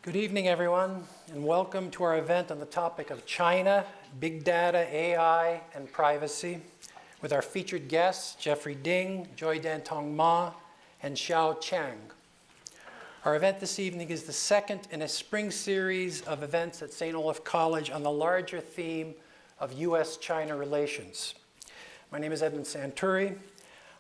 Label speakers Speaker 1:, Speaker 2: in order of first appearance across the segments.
Speaker 1: Good evening, everyone, and welcome to our event on the topic of China, big data, AI, and privacy, with our featured guests, Jeffrey Ding, Joy Dantong Ma, and Xiao Qiang. Our event this evening is the second in a spring series of events at St. Olaf College on the larger theme of US-China relations. My name is Edmund Santuri.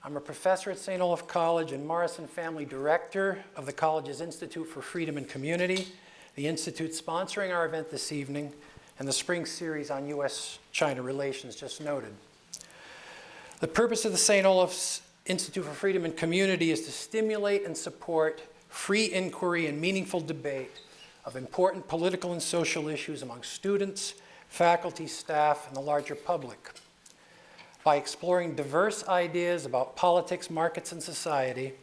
Speaker 1: I'm a professor at St. Olaf College and Morrison Family Director of the college's Institute for Freedom and Community, the institute sponsoring our event this evening, and the spring series on US-China relations just noted. The purpose of the St. Olaf's Institute for Freedom and Community is to stimulate and support free inquiry and meaningful debate of important political and social issues among students, faculty, staff, and the larger public. By exploring diverse ideas about politics, markets, and society,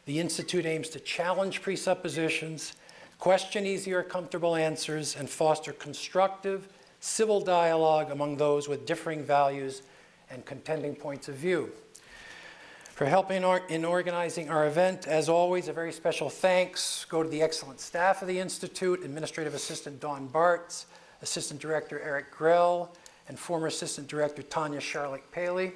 Speaker 1: the Institute aims to challenge presuppositions, question easy or comfortable answers, and foster constructive, civil dialogue among those with differing values and contending points of view. For helping in organizing our event, as always, a very special thanks go to the excellent staff of the Institute, Administrative Assistant Dawn Bartz, Assistant Director Eric Grell, and former Assistant Director Tanya Charlotte Paley.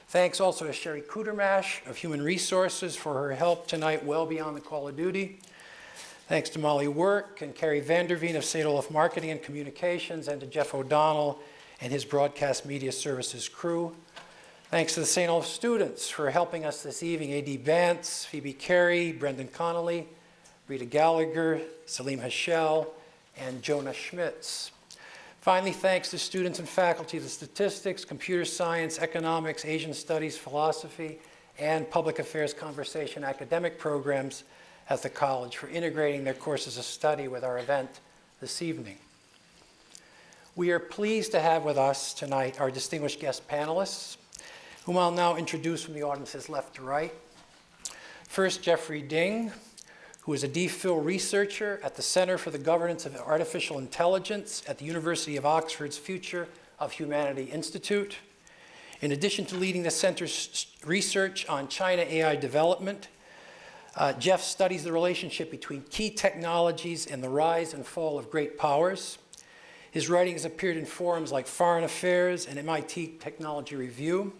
Speaker 1: Thanks also to Sherry Kudermash of Human Resources for her help tonight well beyond the call of duty. Thanks to Molly Work and Carrie Vanderveen of St. Olaf Marketing and Communications, and to Jeff O'Donnell and his Broadcast Media Services crew. Thanks to the St. Olaf students for helping us this evening, A.D. Vance, Phoebe Carey, Brendan Connolly, Rita Gallagher, Salim Hashel, and Jonah Schmitz. Finally, thanks to students and faculty of the statistics, computer science, economics, Asian studies, philosophy, and public affairs conversation academic programs at the college for integrating their courses of study with our event this evening. We are pleased to have with us tonight our distinguished guest panelists, whom I'll now introduce from the audience's left to right. First, Jeffrey Ding, who is a DPhil researcher at the Center for the Governance of Artificial Intelligence at the University of Oxford's Future of Humanity Institute. In addition to leading the center's research on China AI development, Jeff studies the relationship between key technologies and the rise and fall of great powers. His writing has appeared in forums like Foreign Affairs and MIT Technology Review.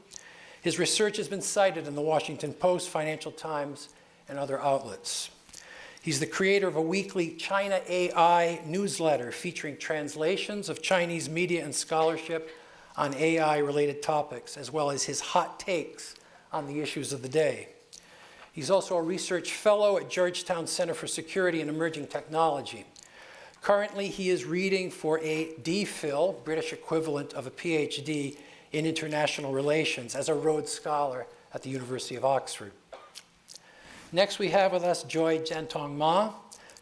Speaker 1: His research has been cited in the Washington Post, Financial Times, and other outlets. He's the creator of a weekly China AI newsletter featuring translations of Chinese media and scholarship on AI-related topics, as well as his hot takes on the issues of the day. He's also a research fellow at Georgetown Center for Security and Emerging Technology. Currently, he is reading for a DPhil, British equivalent of a PhD in international relations, as a Rhodes Scholar at the University of Oxford. Next, we have with us Joy Dantong Ma,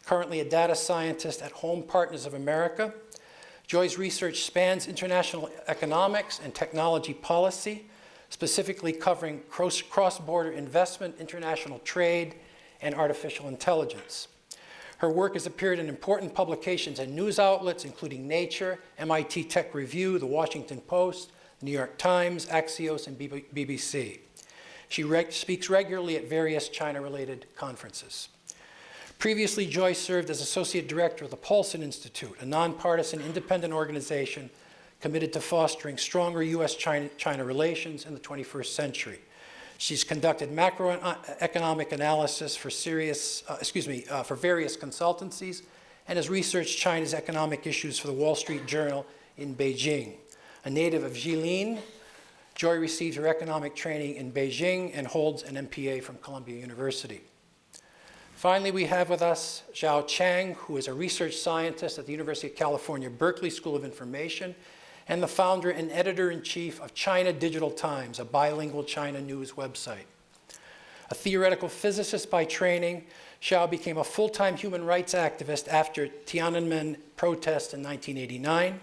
Speaker 1: currently a data scientist at Home Partners of America. Joy's research spans international economics and technology policy, specifically covering cross-border investment, international trade, and artificial intelligence. Her work has appeared in important publications and news outlets, including Nature, MIT Tech Review, The Washington Post, The New York Times, Axios, and BBC. She speaks regularly at various China-related conferences. Previously, Joy served as Associate Director of the Paulson Institute, a nonpartisan independent organization committed to fostering stronger US-China relations in the 21st century. She's conducted macroeconomic analysis for various consultancies and has researched China's economic issues for the Wall Street Journal in Beijing. A native of Jilin, Joy received her economic training in Beijing and holds an MPA from Columbia University. Finally, we have with us Xiao Qiang, who is a research scientist at the University of California, Berkeley School of Information, and the founder and editor-in-chief of China Digital Times, a bilingual China news website. A theoretical physicist by training, Xiao became a full-time human rights activist after Tiananmen protests in 1989.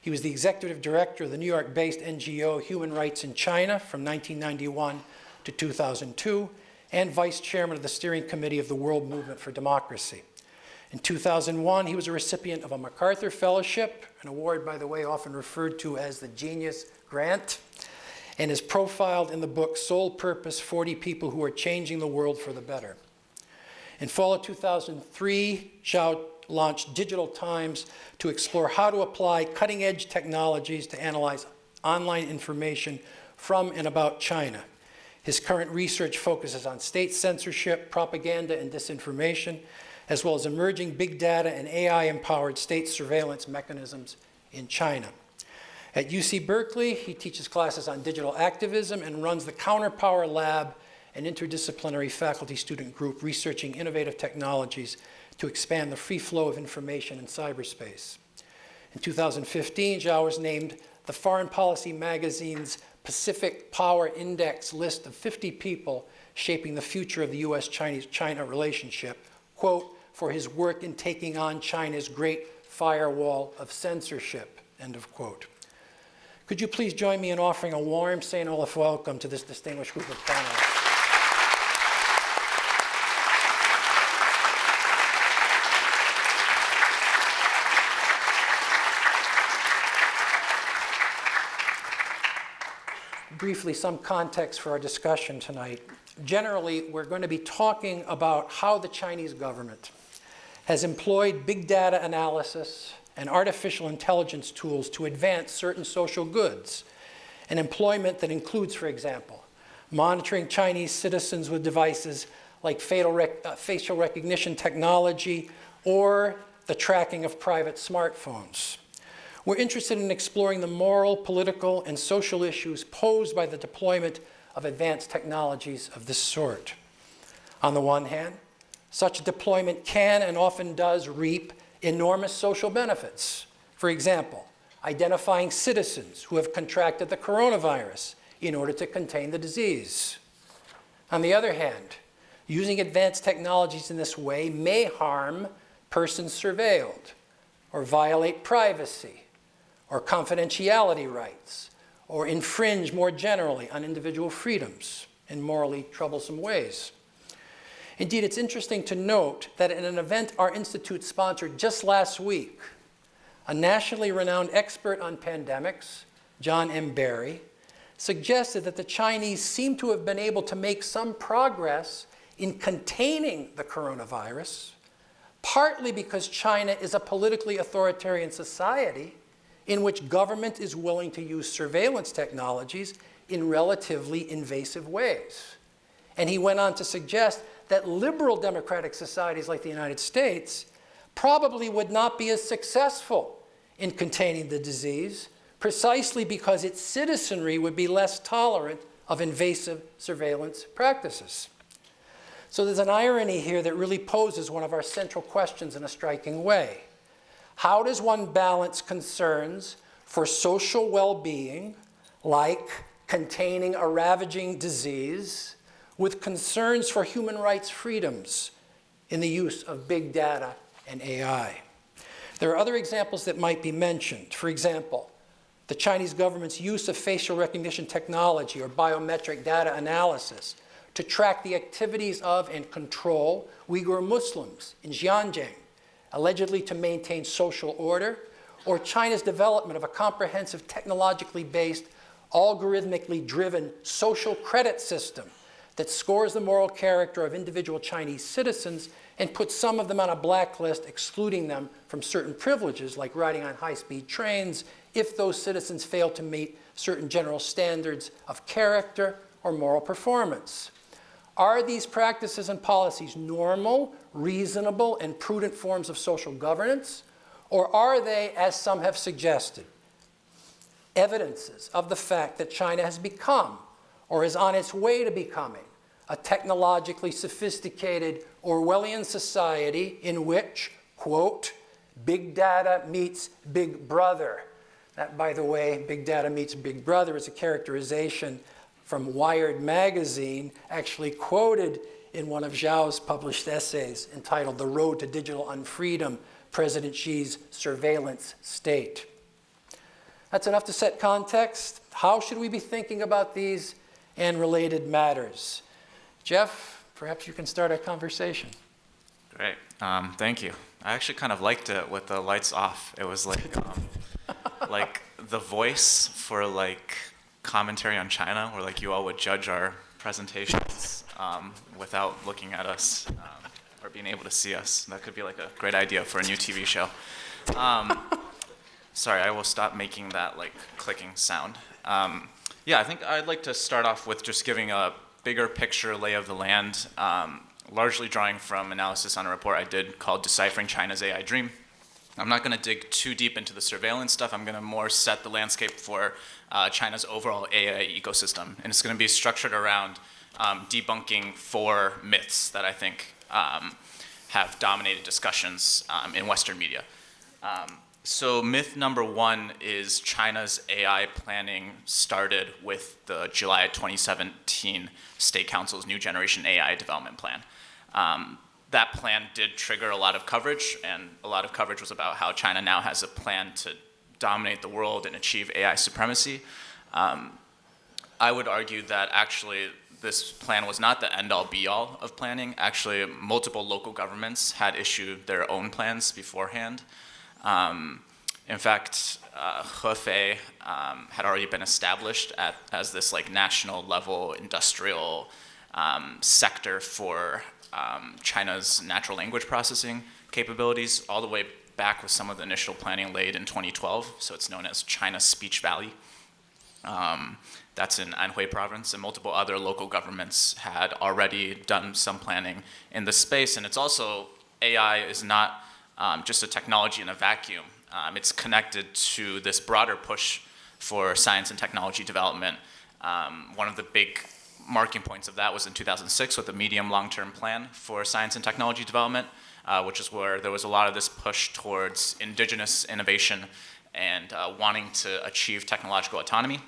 Speaker 1: He was the executive director of the New York-based NGO Human Rights in China from 1991 to 2002, and vice chairman of the steering committee of the World Movement for Democracy. In 2001, he was a recipient of a MacArthur Fellowship, an award, by the way, often referred to as the Genius Grant, and is profiled in the book Sole Purpose: 40 People Who Are Changing the World for the Better. In fall of 2003, Xiao launched Digital Times to explore how to apply cutting-edge technologies to analyze online information from and about China. His current research focuses on state censorship, propaganda, and disinformation, as well as emerging big data and AI-empowered state surveillance mechanisms in China. At UC Berkeley, he teaches classes on digital activism and runs the Counterpower Lab, an interdisciplinary faculty-student group researching innovative technologies to expand the free flow of information in cyberspace. In 2015, Xiao was named the Foreign Policy magazine's Pacific Power Index list of 50 people shaping the future of the US-China relationship, quote, for his work in taking on China's great firewall of censorship, end of quote. Could you please join me in offering a warm St. Olaf welcome to this distinguished group of panelists? Briefly, some context for our discussion tonight. Generally, we're going to be talking about how the Chinese government has employed big data analysis and artificial intelligence tools to advance certain social goods, an employment that includes, for example, monitoring Chinese citizens with devices like facial recognition technology or the tracking of private smartphones. We're interested in exploring the moral, political, and social issues posed by the deployment of advanced technologies of this sort. On the one hand, such deployment can and often does reap enormous social benefits. For example, identifying citizens who have contracted the coronavirus in order to contain the disease. On the other hand, using advanced technologies in this way may harm persons surveilled, or violate privacy, or confidentiality rights, or infringe more generally on individual freedoms in morally troublesome ways. Indeed, it's interesting to note that in an event our institute sponsored just last week, a nationally renowned expert on pandemics, John M. Barry, suggested that the Chinese seem to have been able to make some progress in containing the coronavirus, partly because China is a politically authoritarian society in which government is willing to use surveillance technologies in relatively invasive ways. And he went on to suggest that liberal democratic societies like the United States probably would not be as successful in containing the disease precisely because its citizenry would be less tolerant of invasive surveillance practices. So there's an irony here that really poses one of our central questions in a striking way. How does one balance concerns for social well-being, like containing a ravaging disease, with concerns for human rights freedoms in the use of big data and AI? There are other examples that might be mentioned. For example, the Chinese government's use of facial recognition technology or biometric data analysis to track the activities of and control Uyghur Muslims in Xinjiang, allegedly to maintain social order, or China's development of a comprehensive technologically based, algorithmically driven social credit system that scores the moral character of individual Chinese citizens and puts some of them on a blacklist, excluding them from certain privileges like riding on high-speed trains if those citizens fail to meet certain general standards of character or moral performance. Are these practices and policies normal, reasonable, and prudent forms of social governance? Or are they, as some have suggested, evidences of the fact that China has become, or is on its way to becoming, a technologically sophisticated Orwellian society in which, quote, big data meets big brother? That, by the way, big data meets big brother is a characterization from Wired magazine, actually quoted in one of Xiao's published essays entitled The Road to Digital Unfreedom, President Xi's Surveillance State. That's enough to set context. How should we be thinking about these and related matters? Jeff, perhaps you can start our conversation.
Speaker 2: Great, thank you. I actually kind of liked it with the lights off. It was like the voice for like commentary on China, where like you all would judge our presentations without looking at us. or being able to see us. That could be like a great idea for a new TV show. Sorry, I will stop making that like clicking sound. Yeah, I think I'd like to start off with just giving a bigger picture lay of the land, largely drawing from analysis on a report I did called Deciphering China's AI Dream. I'm not going to dig too deep into the surveillance stuff. I'm going to more set the landscape for China's overall AI ecosystem. And it's going to be structured around debunking 4 myths that I think have dominated discussions in Western media. So myth number 1 is China's AI planning started with the July 2017 State Council's New Generation AI Development Plan. That plan did trigger a lot of coverage, and a lot of coverage was about how China now has a plan to dominate the world and achieve AI supremacy. I would argue that actually this plan was not the end-all be-all of planning. Actually, multiple local governments had issued their own plans beforehand. In fact, Hefei had already been established as this like national level industrial sector for China's natural language processing capabilities, all the way back with some of the initial planning laid in 2012. So it's known as China's Speech Valley. That's in Anhui province, and multiple other local governments had already done some planning in this space. And it's also, AI is not just a technology in a vacuum. It's connected to this broader push for science and technology development. One of the big marking points of that was in 2006 with the medium long-term plan for science and technology development, which is where there was a lot of this push towards indigenous innovation and wanting to achieve technological autonomy.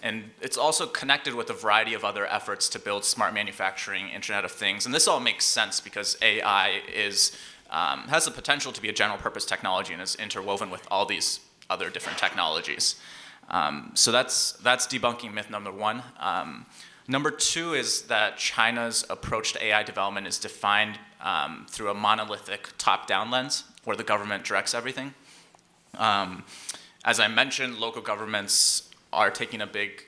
Speaker 2: And it's also connected with a variety of other efforts to build smart manufacturing, Internet of Things. And this all makes sense because AI has the potential to be a general purpose technology and is interwoven with all these other different technologies. So that's debunking myth number 1. Number 2 is that China's approach to AI development is defined through a monolithic top-down lens where the government directs everything. As I mentioned, local governments are taking a big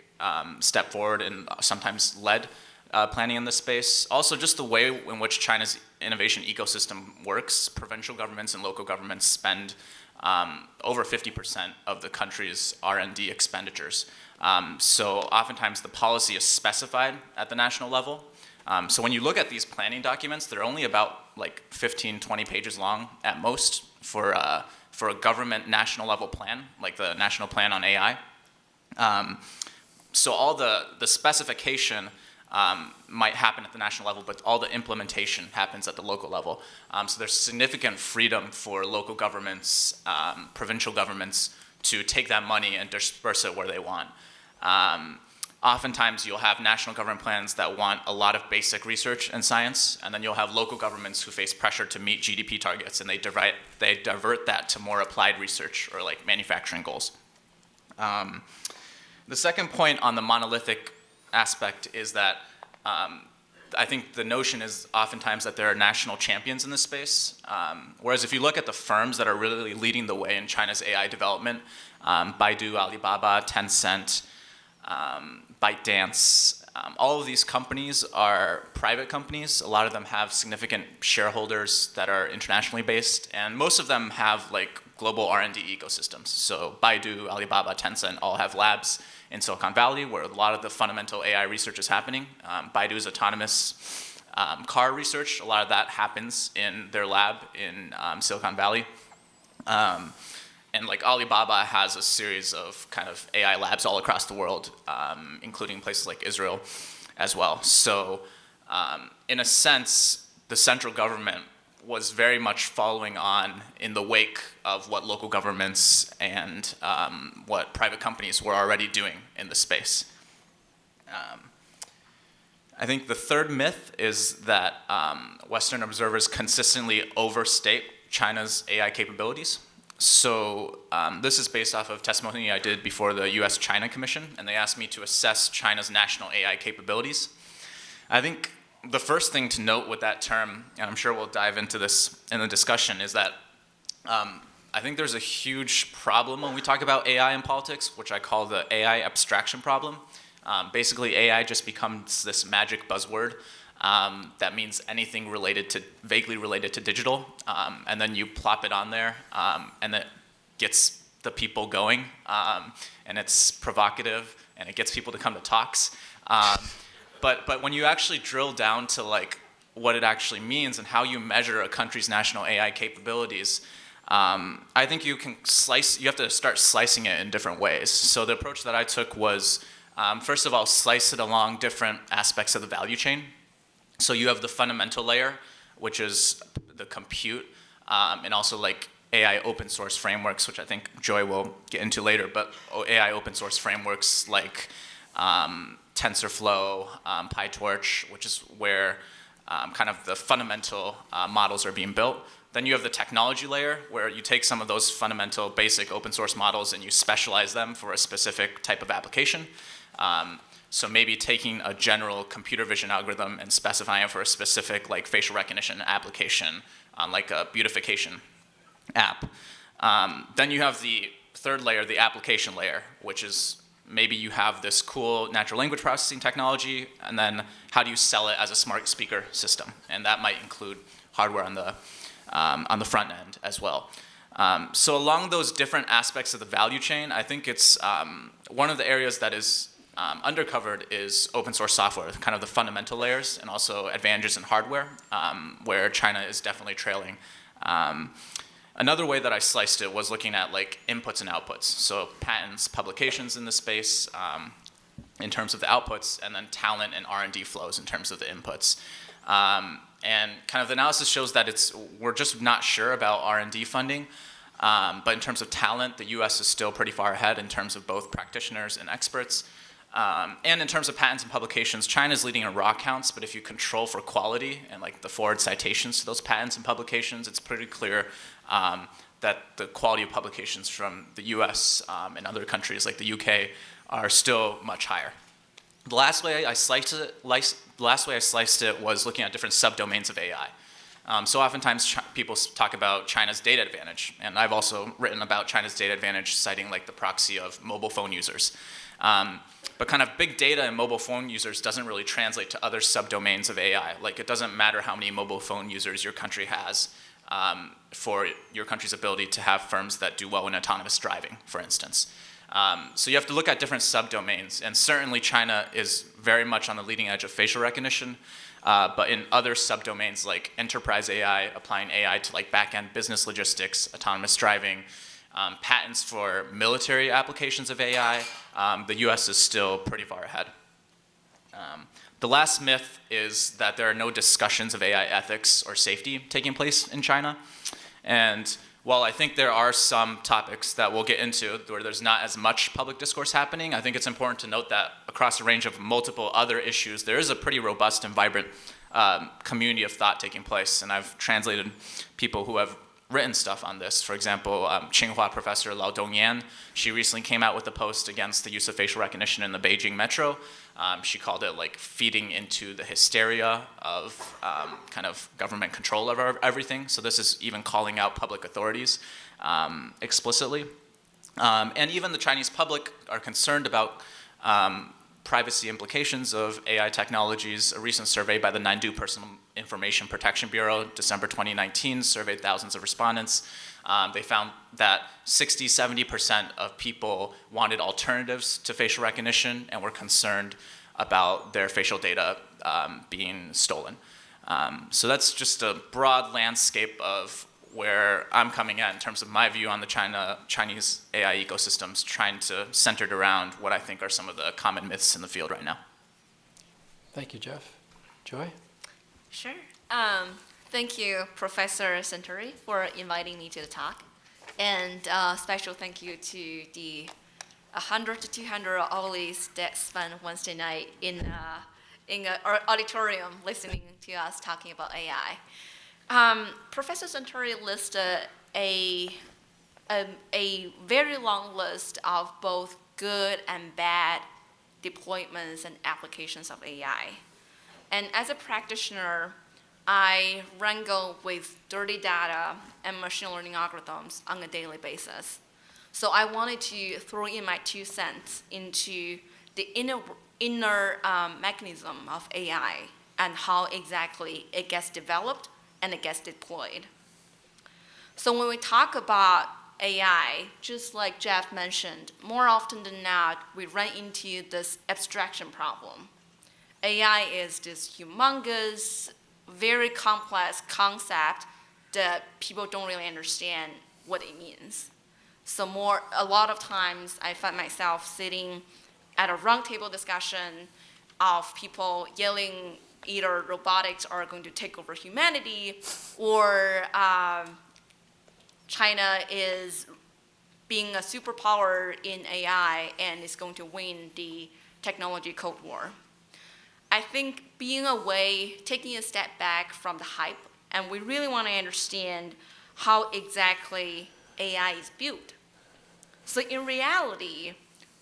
Speaker 2: step forward and sometimes led planning in this space. Also, just the way in which China's innovation ecosystem works, provincial governments and local governments spend over 50% of the country's R&D expenditures. So oftentimes the policy is specified at the national level. So when you look at these planning documents, they're only about like 15, 20 pages long at most for a government national level plan, like the National Plan on AI. So all the specification might happen at the national level, but all the implementation happens at the local level. So there's significant freedom for local governments, provincial governments to take that money and disperse it where they want. Oftentimes you'll have national government plans that want a lot of basic research and science, and then you'll have local governments who face pressure to meet GDP targets, and they divert that to more applied research or like manufacturing goals. The second point on the monolithic aspect is that I think the notion is oftentimes that there are national champions in this space. Whereas if you look at the firms that are really leading the way in China's AI development, Baidu, Alibaba, Tencent, ByteDance, all of these companies are private companies. A lot of them have significant shareholders that are internationally based, and most of them have like global R&D ecosystems. So Baidu, Alibaba, Tencent all have labs in Silicon Valley where a lot of the fundamental AI research is happening. Baidu's autonomous car research, a lot of that happens in their lab in Silicon Valley. And like Alibaba has a series of kind of AI labs all across the world, including places like Israel as well. So in a sense, the central government was very much following on in the wake of what local governments and what private companies were already doing in the space. I think the third myth is that Western observers consistently overstate China's AI capabilities. So this is based off of testimony I did before the US-China Commission, and they asked me to assess China's national AI capabilities. I think the first thing to note with that term, and I'm sure we'll dive into this in the discussion, is that I think there's a huge problem when we talk about AI in politics, which I call the AI Abstraction Problem. Basically, AI just becomes this magic buzzword That means anything vaguely related to digital, and then you plop it on there, and it gets the people going, and it's provocative, and it gets people to come to talks. But when you actually drill down to like what it actually means and how you measure a country's national AI capabilities, I think you have to start slicing it in different ways. So the approach that I took was, first of all, slice it along different aspects of the value chain. So you have the fundamental layer, which is the compute, and also like AI open source frameworks, which I think Joy will get into later, but AI open source frameworks like TensorFlow, PyTorch, which is where kind of the fundamental models are being built. Then you have the technology layer, where you take some of those fundamental basic open source models and you specialize them for a specific type of application. So maybe taking a general computer vision algorithm and specifying it for a specific like facial recognition application on like a beautification app. Then you have the third layer, the application layer, which is maybe you have this cool natural language processing technology, and then how do you sell it as a smart speaker system? And that might include hardware on the front end as well. So along those different aspects of the value chain, I think it's one of the areas that is undercovered is open source software, kind of the fundamental layers, and also advantages in hardware, where China is definitely trailing. Another way that I sliced it was looking at like inputs and outputs. So patents, publications in the space in terms of the outputs, and then talent and R&D flows in terms of the inputs. And kind of the analysis shows that we're just not sure about R&D funding. But in terms of talent, the US is still pretty far ahead in terms of both practitioners and experts. And in terms of patents and publications, China's leading in raw counts, but if you control for quality and like the forward citations to those patents and publications, it's pretty clear that the quality of publications from the US and other countries like the UK are still much higher. The last way I sliced it was looking at different subdomains of AI. So oftentimes people talk about China's data advantage, and I've also written about China's data advantage, citing like the proxy of mobile phone users. But kind of big data and mobile phone users doesn't really translate to other subdomains of AI. Like it doesn't matter how many mobile phone users your country has for your country's ability to have firms that do well in autonomous driving, for instance. So you have to look at different subdomains, and certainly China is very much on the leading edge of facial recognition, but in other subdomains like enterprise AI, applying AI to like back-end business logistics, autonomous driving, patents for military applications of AI, the US is still pretty far ahead. The last myth is that there are no discussions of AI ethics or safety taking place in China. And while I think there are some topics that we'll get into where there's not as much public discourse happening, I think it's important to note that across a range of multiple other issues, there is a pretty robust and vibrant community of thought taking place. And I've translated people who have written stuff on this. For example, Tsinghua professor Lao Dongyan, she recently came out with a post against the use of facial recognition in the Beijing metro. She called it like feeding into the hysteria of kind of government control over everything. So this is even calling out public authorities explicitly. And even the Chinese public are concerned about privacy implications of AI technologies. A recent survey by the Nandu Personal Information Protection Bureau, December 2019, surveyed thousands of respondents. They found that 60–70% of people wanted alternatives to facial recognition and were concerned about their facial data being stolen. So that's just a broad landscape of where I'm coming at in terms of my view on the Chinese AI ecosystems, trying to center it around what I think are some of the common myths in the field right now.
Speaker 1: Thank you, Jeff. Joy?
Speaker 3: Sure. Thank you, Professor Century, for inviting me to the talk. And special thank you to the 100 to 200 ollies that spent Wednesday night in an auditorium listening to us talking about AI. Professor Century listed a very long list of both good and bad deployments and applications of AI. And as a practitioner, I wrangle with dirty data and machine learning algorithms on a daily basis. So I wanted to throw in my 2 cents into the inner mechanism of AI and how exactly it gets developed and it gets deployed. So when we talk about AI, just like Jeff mentioned, more often than not, we run into this abstraction problem. AI is this humongous, very complex concept that people don't really understand what it means. So a lot of times I find myself sitting at a roundtable discussion of people yelling either robotics are going to take over humanity, or China is being a superpower in AI and is going to win the technology Cold War. I think taking a step back from the hype, and we really want to understand how exactly AI is built. So in reality,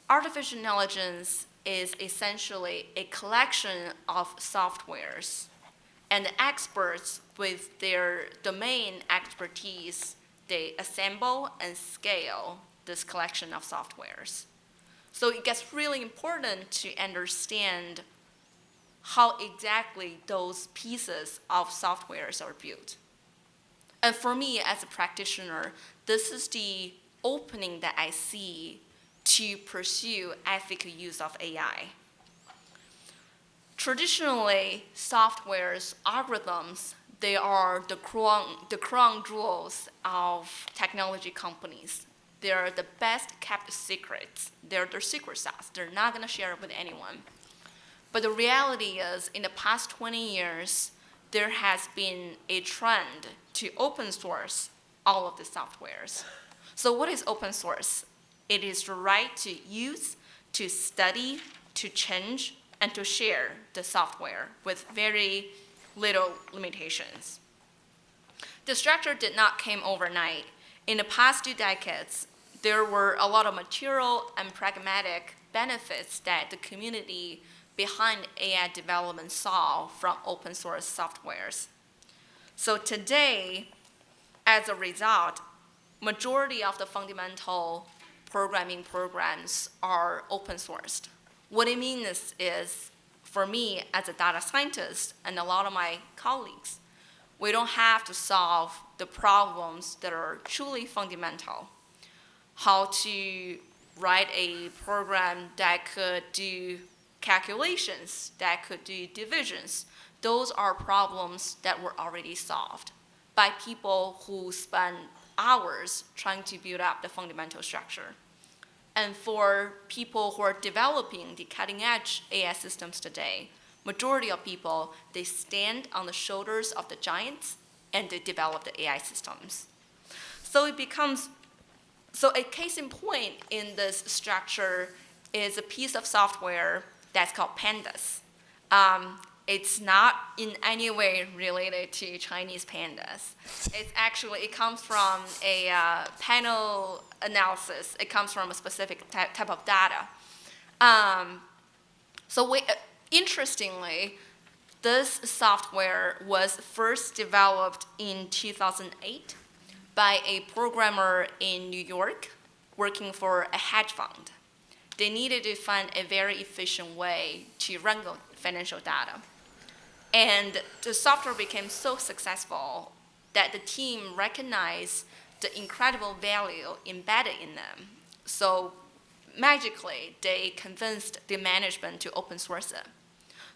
Speaker 3: artificial intelligence is essentially a collection of softwares, and the experts with their domain expertise, they assemble and scale this collection of softwares. So it gets really important to understand how exactly those pieces of softwares are built. And for me as a practitioner, this is the opening that I see to pursue ethical use of AI. Traditionally, softwares, algorithms, they are the crown jewels of technology companies. They are the best kept secrets. They're their secret sauce. They're not going to share it with anyone. But the reality is, in the past 20 years, there has been a trend to open source all of the softwares. So what is open source? It is the right to use, to study, to change, and to share the software with very little limitations. The structure did not come overnight. In the past 2 decades, there were a lot of material and pragmatic benefits that the community behind AI development saw from open source softwares. So today, as a result, majority of the fundamental programming programs are open sourced. What it means is, for me as a data scientist and a lot of my colleagues, we don't have to solve the problems that are truly fundamental. How to write a program that could do calculations, that could do divisions. Those are problems that were already solved by people who spend hours trying to build up the fundamental structure. And for people who are developing the cutting edge AI systems today, majority of people, they stand on the shoulders of the giants and they develop the AI systems. So a case in point in this structure is a piece of software that's called Pandas. It's not in any way related to Chinese pandas. It comes from a panel analysis. It comes from a specific type of data. Interestingly, this software was first developed in 2008 by a programmer in New York working for a hedge fund. They needed to find a very efficient way to wrangle financial data. And the software became so successful that the team recognized the incredible value embedded in them. So magically, they convinced the management to open source it.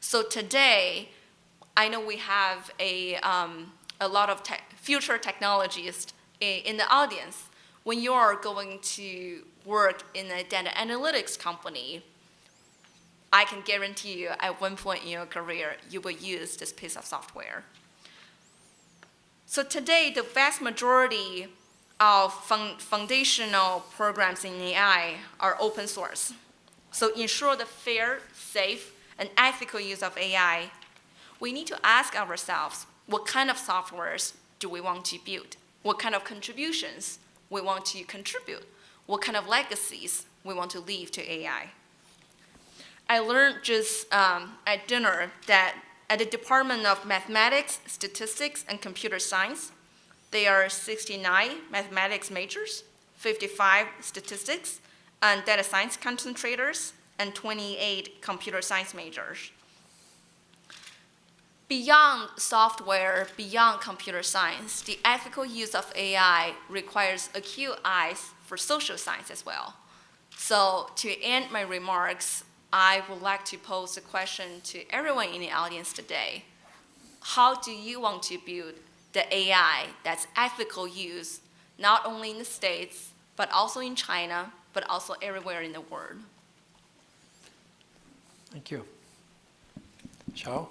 Speaker 3: So today, I know we have a lot of future technologists in the audience. When you are going to work in a data analytics company, I can guarantee you at one point in your career, you will use this piece of software. So today, the vast majority of foundational programs in AI are open source. So ensure the fair, safe, and ethical use of AI, we need to ask ourselves, what kind of softwares do we want to build? What kind of contributions we want to contribute? What kind of legacies we want to leave to AI? I learned just at dinner that at the Department of Mathematics, Statistics, and Computer Science, there are 69 mathematics majors, 55 statistics and data science concentrators, and 28 computer science majors. beyond software, beyond computer science, the ethical use of AI requires acute eyes for social science as well. So to end my remarks, I would like to pose a question to everyone in the audience today. How do you want to build the AI that's ethical use, not only in the States, but also in China, but also everywhere in the world?
Speaker 1: Thank you. Xiao?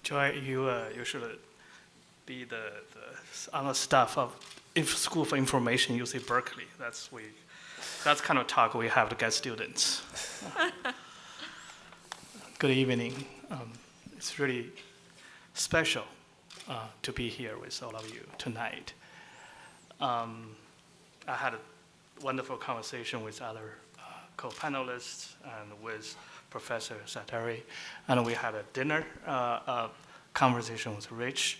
Speaker 4: Joy, you should be on the staff of School for Information, UC Berkeley. That's kind of talk we have to get students. Good evening. It's really special to be here with all of you tonight. I had a wonderful conversation with other co-panelists and with Professor Sateri, and we had a dinner conversation with Rich.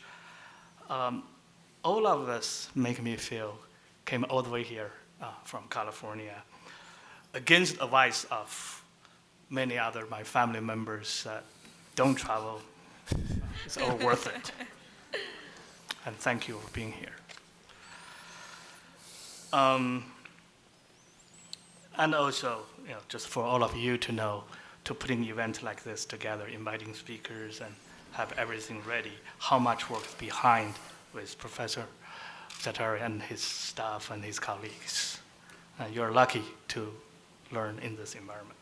Speaker 4: All of us make me feel came all the way here from California against the advice of many other my family members that don't travel. It's all worth it. And thank you for being here. And also, just for all of you to know, to putting an event like this together, inviting speakers and have everything ready, how much work is behind with Professor Sateri and his staff and his colleagues. You're lucky to learn in this environment.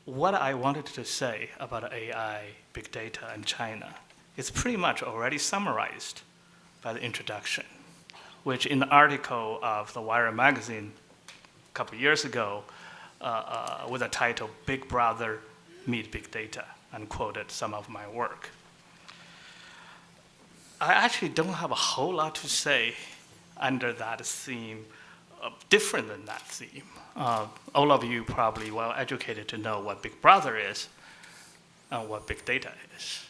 Speaker 4: What I wanted to say about AI, big data, and China is pretty much already summarized by the introduction, which in the article of the Wire magazine a couple years ago with the title, Big Brother Meet Big Data, and quoted some of my work. I actually don't have a whole lot to say under that theme, different than that theme. All of you probably well educated to know what Big Brother is and what big data is.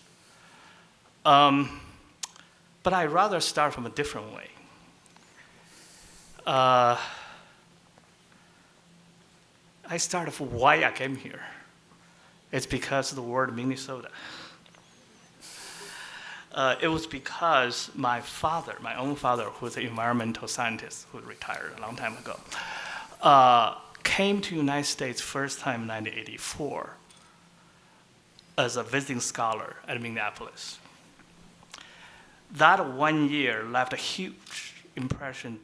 Speaker 4: But I'd rather start from a different way. I started with why I came here. It's because of the word Minnesota. It was because my father, my own father, who's an environmental scientist who retired a long time ago, came to the United States first time in 1984 as a visiting scholar at Minneapolis. That 1 year left a huge impression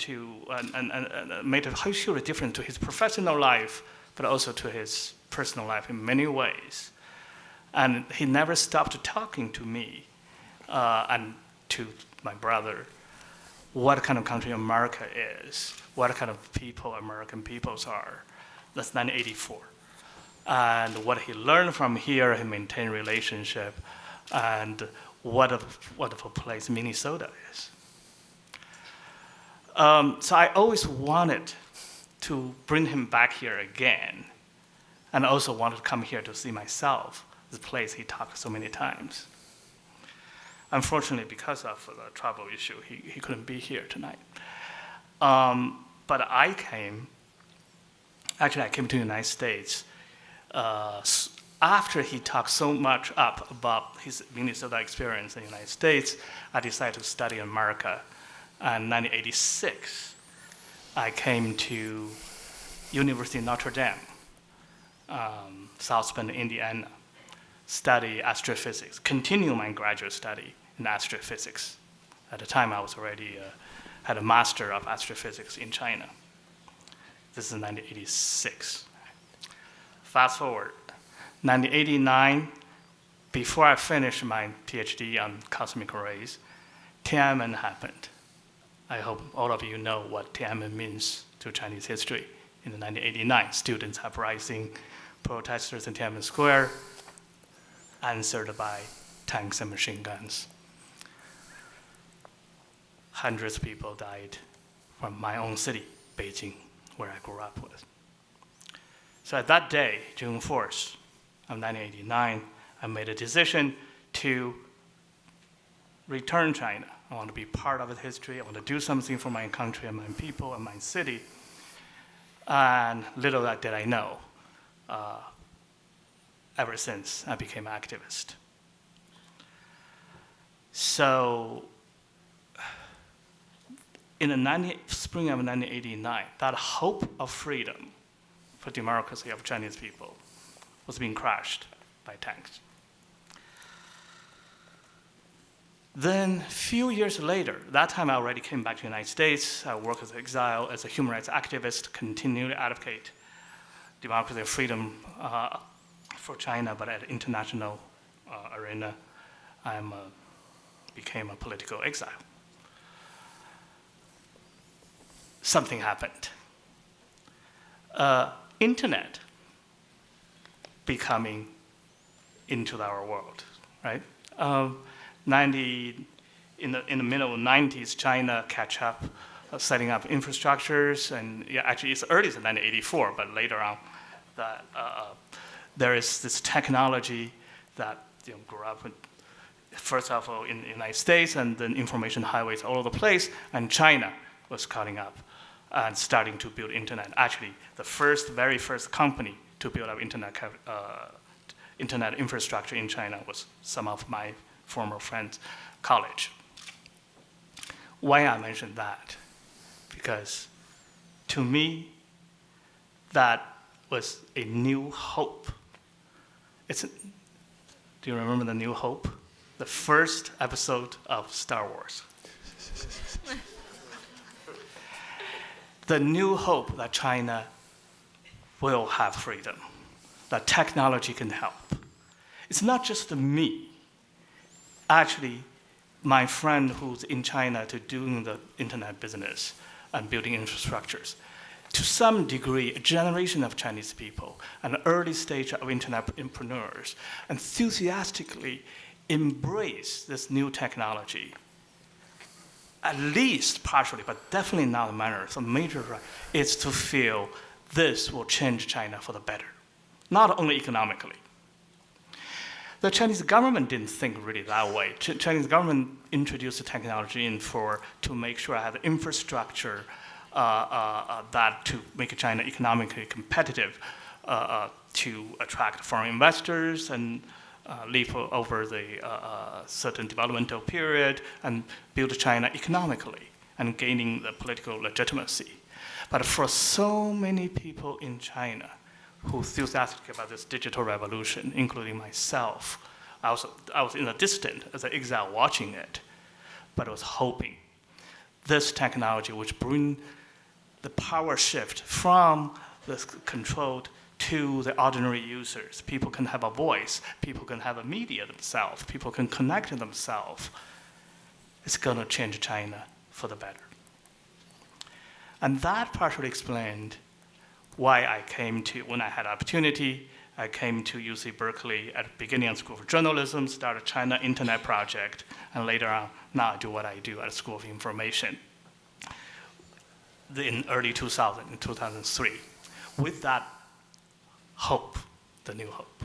Speaker 4: and made a huge difference to his professional life, but also to his personal life in many ways. And he never stopped talking to me and to my brother what kind of country America is, what kind of people American peoples are. That's 1984. And what he learned from here, he maintained relationship, and what a wonderful place Minnesota is. So I always wanted to bring him back here again, and also wanted to come here to see myself, the place he talked so many times. Unfortunately, because of the travel issue, he couldn't be here tonight. But I came to the United States after he talked so much up about his Minnesota experience in the United States. I decided to study in America. In 1986, I came to University of Notre Dame, South Bend, Indiana, study astrophysics, continue my graduate study in astrophysics. At the time, I was already had a master of astrophysics in China. This is 1986. Fast forward, 1989, before I finished my PhD on cosmic rays, Tiananmen happened. I hope all of you know what Tiananmen means to Chinese history. In 1989, students uprising, protesters in Tiananmen Square, answered by tanks and machine guns. Hundreds of people died from my own city, Beijing, where I grew up with. So at that day, June 4th of 1989, I made a decision to return China. I want to be part of its history. I want to do something for my country and my people and my city. And little did I know, ever since I became an activist. So in the spring of 1989, that hope of freedom for democracy of Chinese people was being crushed by tanks. Then a few years later, that time I already came back to the United States. I worked as an exile, as a human rights activist, continued to advocate democracy and freedom for China, but at the international arena, I became a political exile. Something happened. Internet becoming into our world, right? In the middle of the 90s, China catch up, setting up infrastructures, and yeah, actually it's early as 1984, but later on, that there is this technology that grew up with, first of all in the United States, and then information highways all over the place, and China was cutting up and starting to build internet. Actually, the very first company to build up internet infrastructure in China was some of my former friends' college. Why I mention that? Because to me, that was a new hope. Do you remember the New Hope? The first episode of Star Wars. The new hope that China will have freedom, that technology can help. It's not just me. Actually, my friend who's in China to doing the internet business and building infrastructures, to some degree, a generation of Chinese people, an early stage of internet entrepreneurs, enthusiastically embrace this new technology, at least partially, but definitely not a matter. So major is to feel this will change China for the better, not only economically. The Chinese government didn't think really that way. Chinese government introduced the technology to make sure I have the infrastructure that to make China economically competitive, to attract foreign investors and leap over the certain developmental period and build China economically and gaining the political legitimacy. But for so many people in China who are enthusiastic about this digital revolution, including myself, I was in the distance as an exile watching it, but I was hoping this technology which bring the power shift from the controlled to the ordinary users. People can have a voice, people can have a media themselves, people can connect themselves. It's gonna change China for the better. And that partially explained why I came to, when I had opportunity, I came to UC Berkeley at the beginning of School of Journalism, started China Internet Project, and later on, now I do what I do at the School of Information in early 2000, in 2003, with that hope, the new hope.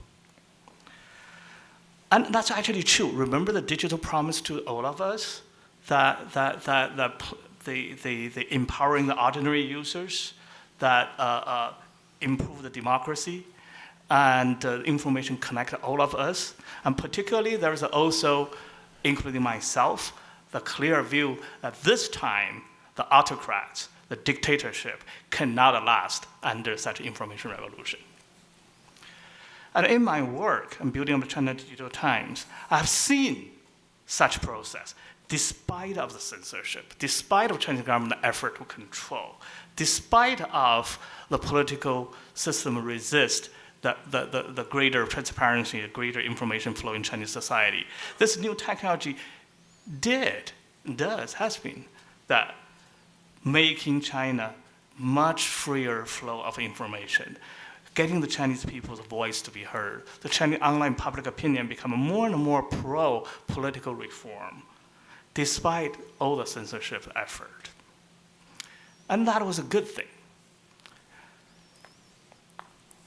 Speaker 4: And that's actually true. Remember the digital promise to all of us? That the empowering the ordinary users, that improve the democracy, and information connect all of us. And particularly, there's also, including myself, the clear view that this time, the autocrats, the dictatorship cannot last under such information revolution. And in my work in building up the China Digital Times, I've seen such process, despite of the censorship, despite of Chinese government effort to control, despite of the political system resist the greater transparency, the greater information flow in Chinese society. This new technology has been that making China much freer flow of information, getting the Chinese people's voice to be heard. The Chinese online public opinion become more and more pro-political reform, despite all the censorship effort. And that was a good thing.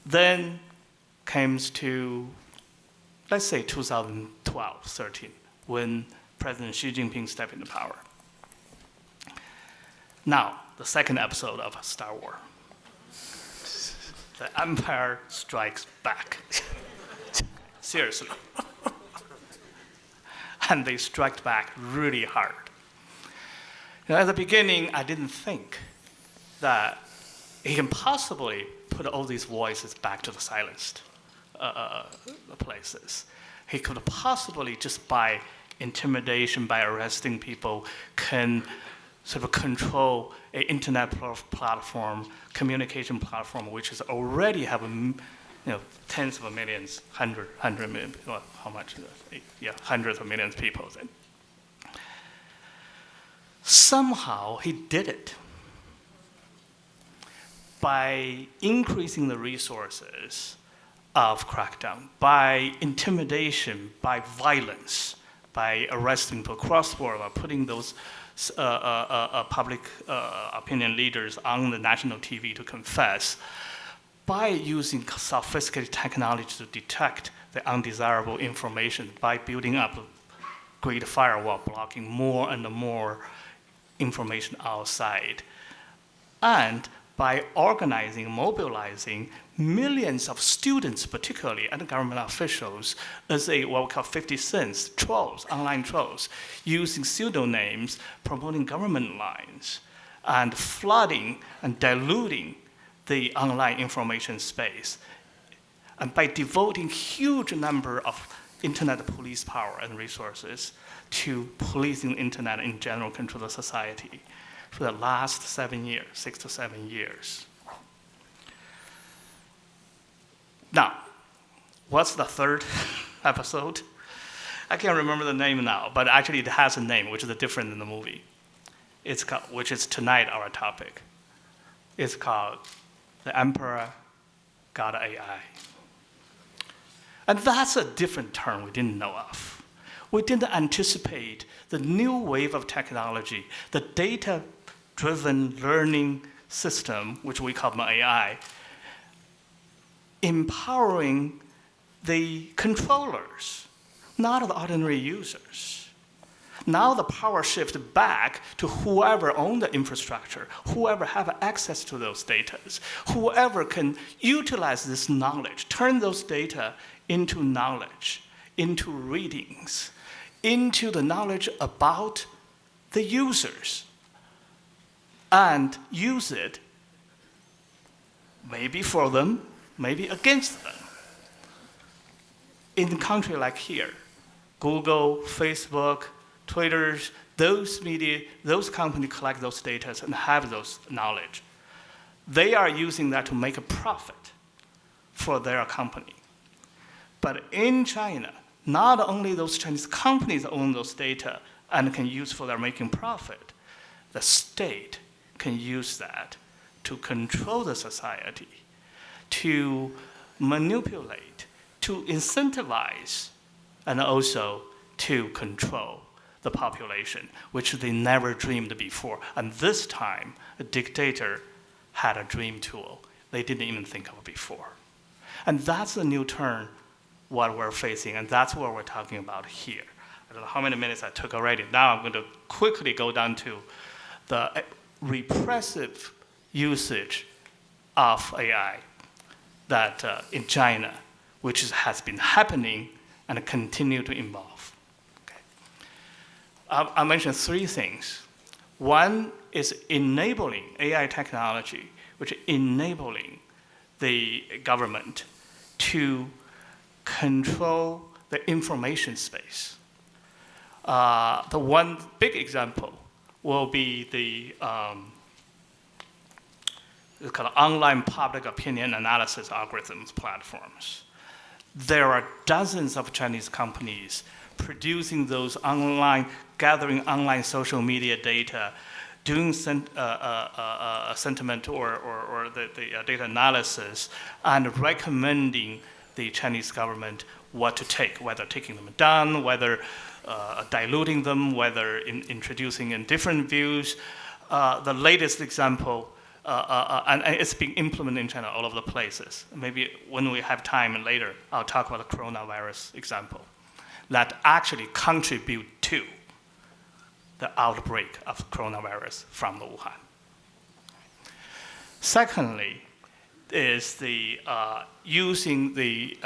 Speaker 4: Then comes to, let's say 2012, 13, when President Xi Jinping stepped into power. Now, the second episode of Star Wars. The Empire Strikes Back. seriously. And they struck back really hard. At the beginning, I didn't think that he can possibly put all these voices back to the silenced places. He could possibly, just by intimidation, by arresting people, can sort of control an internet platform, communication platform, which is already have tens of millions, 100 million, well, how much? Yeah, hundreds of millions of people. Somehow he did it by increasing the resources of crackdown, by intimidation, by violence, by arresting people across the board, by putting those public opinion leaders on the national TV to confess, by using sophisticated technology to detect the undesirable information, by building up a great firewall blocking more and more information outside, and by organizing, mobilizing millions of students, particularly, and government officials, as what we call 50 cents trolls, online trolls, using pseudonyms, promoting government lines, and flooding and diluting the online information space. And by devoting huge number of internet police power and resources to policing the internet in general, control the society for the last 7 years, 6 to 7 years. Now, what's the third episode? I can't remember the name now, but actually it has a name, which is different than the movie. It's called, which is tonight our topic. It's called The Emperor Got AI. And that's a different term we didn't know of. We didn't anticipate the new wave of technology, the data-driven learning system, which we call AI, empowering the controllers, not the ordinary users. Now the power shifts back to whoever owns the infrastructure, whoever have access to those data, whoever can utilize this knowledge, turn those data into knowledge, into readings, into the knowledge about the users, and use it maybe for them, maybe against them. In a country like here, Google, Facebook, Twitter, those media, those companies collect those data and have those knowledge. They are using that to make a profit for their company. But in China, not only those Chinese companies own those data and can use for their making profit, the state can use that to control the society, to manipulate, to incentivize, and also to control the population, which they never dreamed before. And this time, a dictator had a dream tool they didn't even think of before. And that's the new turn what we're facing, and that's what we're talking about here. I don't know how many minutes I took already. Now I'm going to quickly go down to the repressive usage of AI that in China, which has been happening and continue to evolve. Okay. I mentioned three things. One is enabling AI technology, which is enabling the government to control the information space. The one big example will be the it's called online public opinion analysis algorithms platforms. There are dozens of Chinese companies producing those online, gathering online social media data, doing sentiment or the data analysis, and recommending the Chinese government what to take, whether taking them down, whether diluting them, whether introducing in different views. The latest example, and it's being implemented in China all over the places. Maybe when we have time later, I'll talk about the coronavirus example that actually contribute to the outbreak of coronavirus from the Wuhan. Secondly, is the using the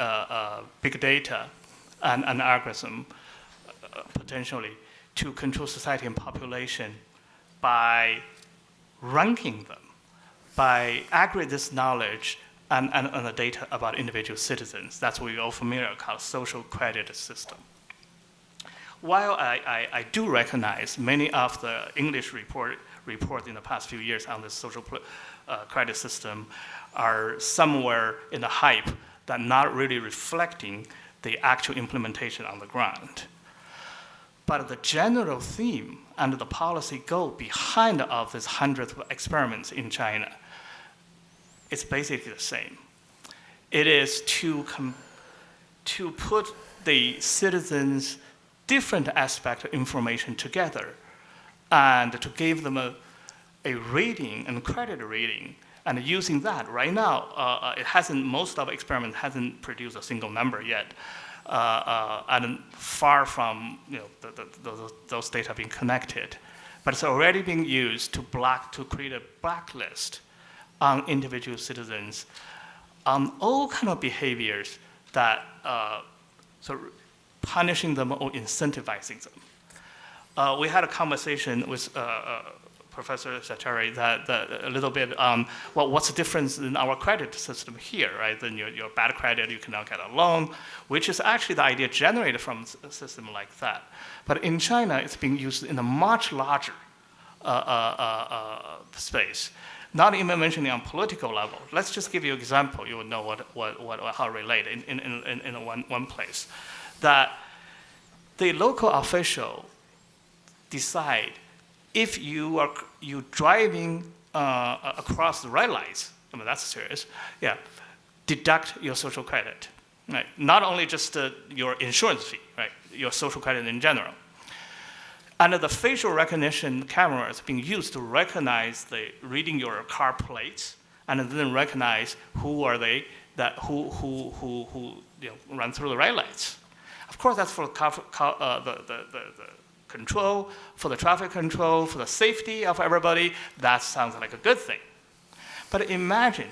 Speaker 4: big data and an algorithm potentially to control society and population by ranking them, by aggregate this knowledge and the data about individual citizens. That's what we all familiar called social credit system. While I do recognize many of the English reports in the past few years on the social credit system are somewhere in the hype that not really reflecting the actual implementation on the ground. But the general theme and the policy goal behind of these hundreds of experiments in China is basically the same. It is to put the citizens' different aspect of information together and to give them a rating and credit rating. And using that, right now, most of the experiments hasn't produced a single number yet. And far from those data being connected. But it's already being used to create a blacklist on individual citizens on all kind of behaviors that punishing them or incentivizing them. We had a conversation with Professor Satari that a little bit on what's the difference in our credit system here, right? Then your bad credit, you cannot get a loan, which is actually the idea generated from a system like that. But in China, it's being used in a much larger space. Not even mentioning on political level. Let's just give you an example. You will know how relate in one place. That the local official decide if you are driving across the red lights, I mean, that's serious, yeah, deduct your social credit, right? Not only just your insurance fee, right? Your social credit in general. And the facial recognition cameras being used to recognize reading your car plates and then recognize who are they who run through the red lights. Of course, that's for the control, for the traffic control, for the safety of everybody. That sounds like a good thing. But imagine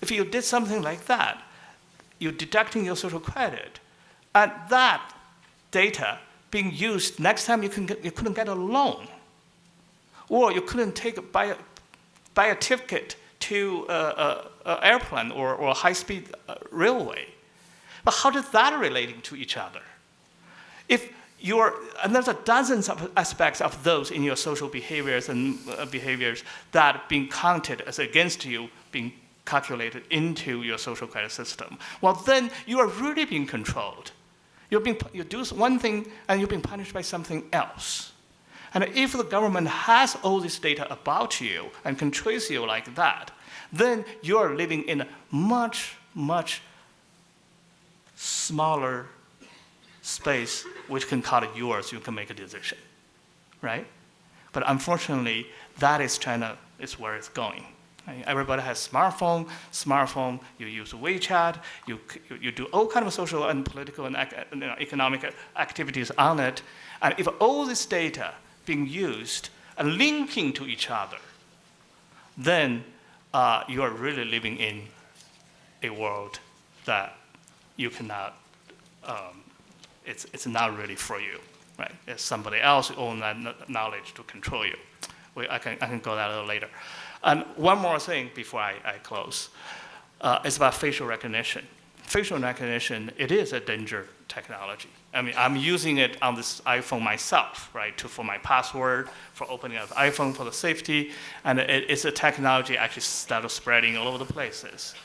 Speaker 4: if you did something like that, you're deducting your social credit, and that data being used next time you couldn't get a loan, or you couldn't buy a ticket to an airplane or a high-speed railway. But how does that relate to each other? And there's dozens of aspects of those in your social behaviors and behaviors that being counted as against you, being calculated into your social credit system. Well, then you are really being controlled. You do one thing and you're being punished by something else. And if the government has all this data about you and can trace you like that, then you are living in a much, much smaller space which can call it yours, you can make a decision, right? But unfortunately, that is China, is where it's going. Right? Everybody has smartphone, you use WeChat, you do all kinds of social and political and economic activities on it. And if all this data being used and linking to each other, then you are really living in a world that you cannot, it's not really for you, right? It's somebody else who owns that knowledge to control you. I can go that a little later. And one more thing before I close. It's about facial recognition. Facial recognition, it is a danger technology. I mean, I'm using it on this iPhone myself, right? For my password, for opening up the iPhone, for the safety, and it's a technology actually started spreading all over the places.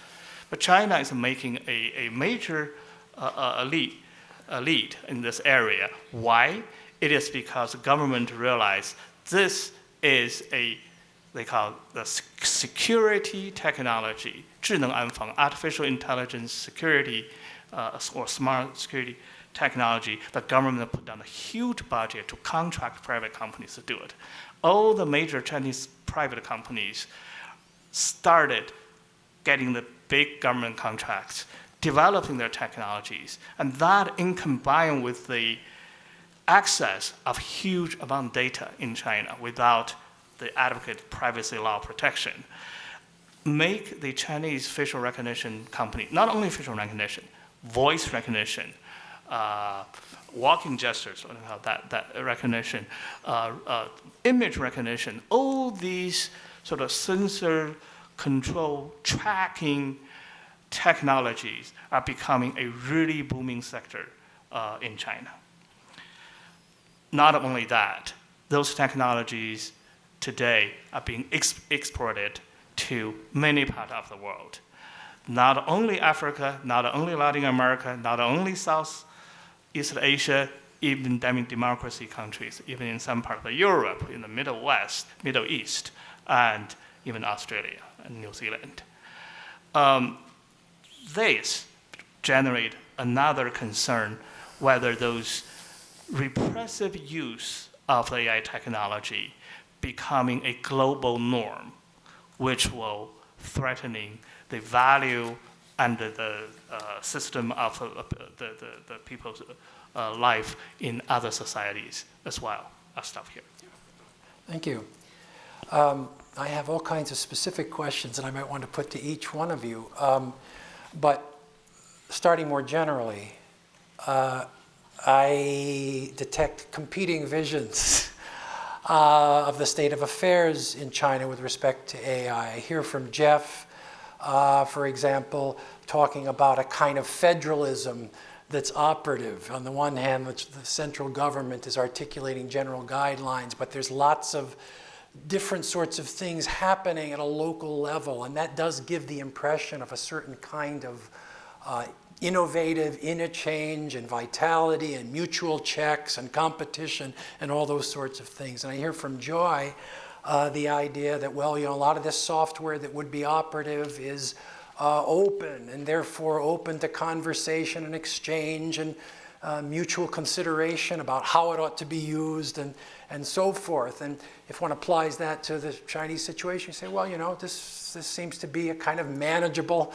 Speaker 4: But China is making a major lead in this area. Why? It is because the government realized this is they call it the security technology, 智能安防, artificial intelligence security, or smart security technology. The government put down a huge budget to contract private companies to do it. All the major Chinese private companies started getting the big government contracts, developing their technologies, and that in combined with the access of huge amount of data in China without the adequate privacy law protection, make the Chinese facial recognition company, not only facial recognition, voice recognition, walking gestures, that recognition, image recognition, all these sort of sensor control tracking technologies are becoming a really booming sector in China. Not only that, those technologies today are being exported to many parts of the world. Not only Africa, not only Latin America, not only Southeast Asia, even democracy countries, even in some part of Europe, in the Middle East, and even Australia and New Zealand. This generate another concern whether those repressive use of AI technology becoming a global norm, which will threatening the value and the system of the people's life in other societies as well. I'll stop here.
Speaker 1: Thank you. I have all kinds of specific questions that I might want to put to each one of you. But starting more generally, I detect competing visions of the state of affairs in China with respect to AI. I hear from Jeff, for example, talking about a kind of federalism that's operative. On the one hand, which the central government is articulating general guidelines, but there's lots of different sorts of things happening at a local level, and that does give the impression of a certain kind of innovative interchange and vitality and mutual checks and competition and all those sorts of things. And I hear from Joy the idea that, well, a lot of this software that would be operative is open and therefore open to conversation and exchange and mutual consideration about how it ought to be used and so forth. And if one applies that to the Chinese situation, you say, well, this seems to be a kind of manageable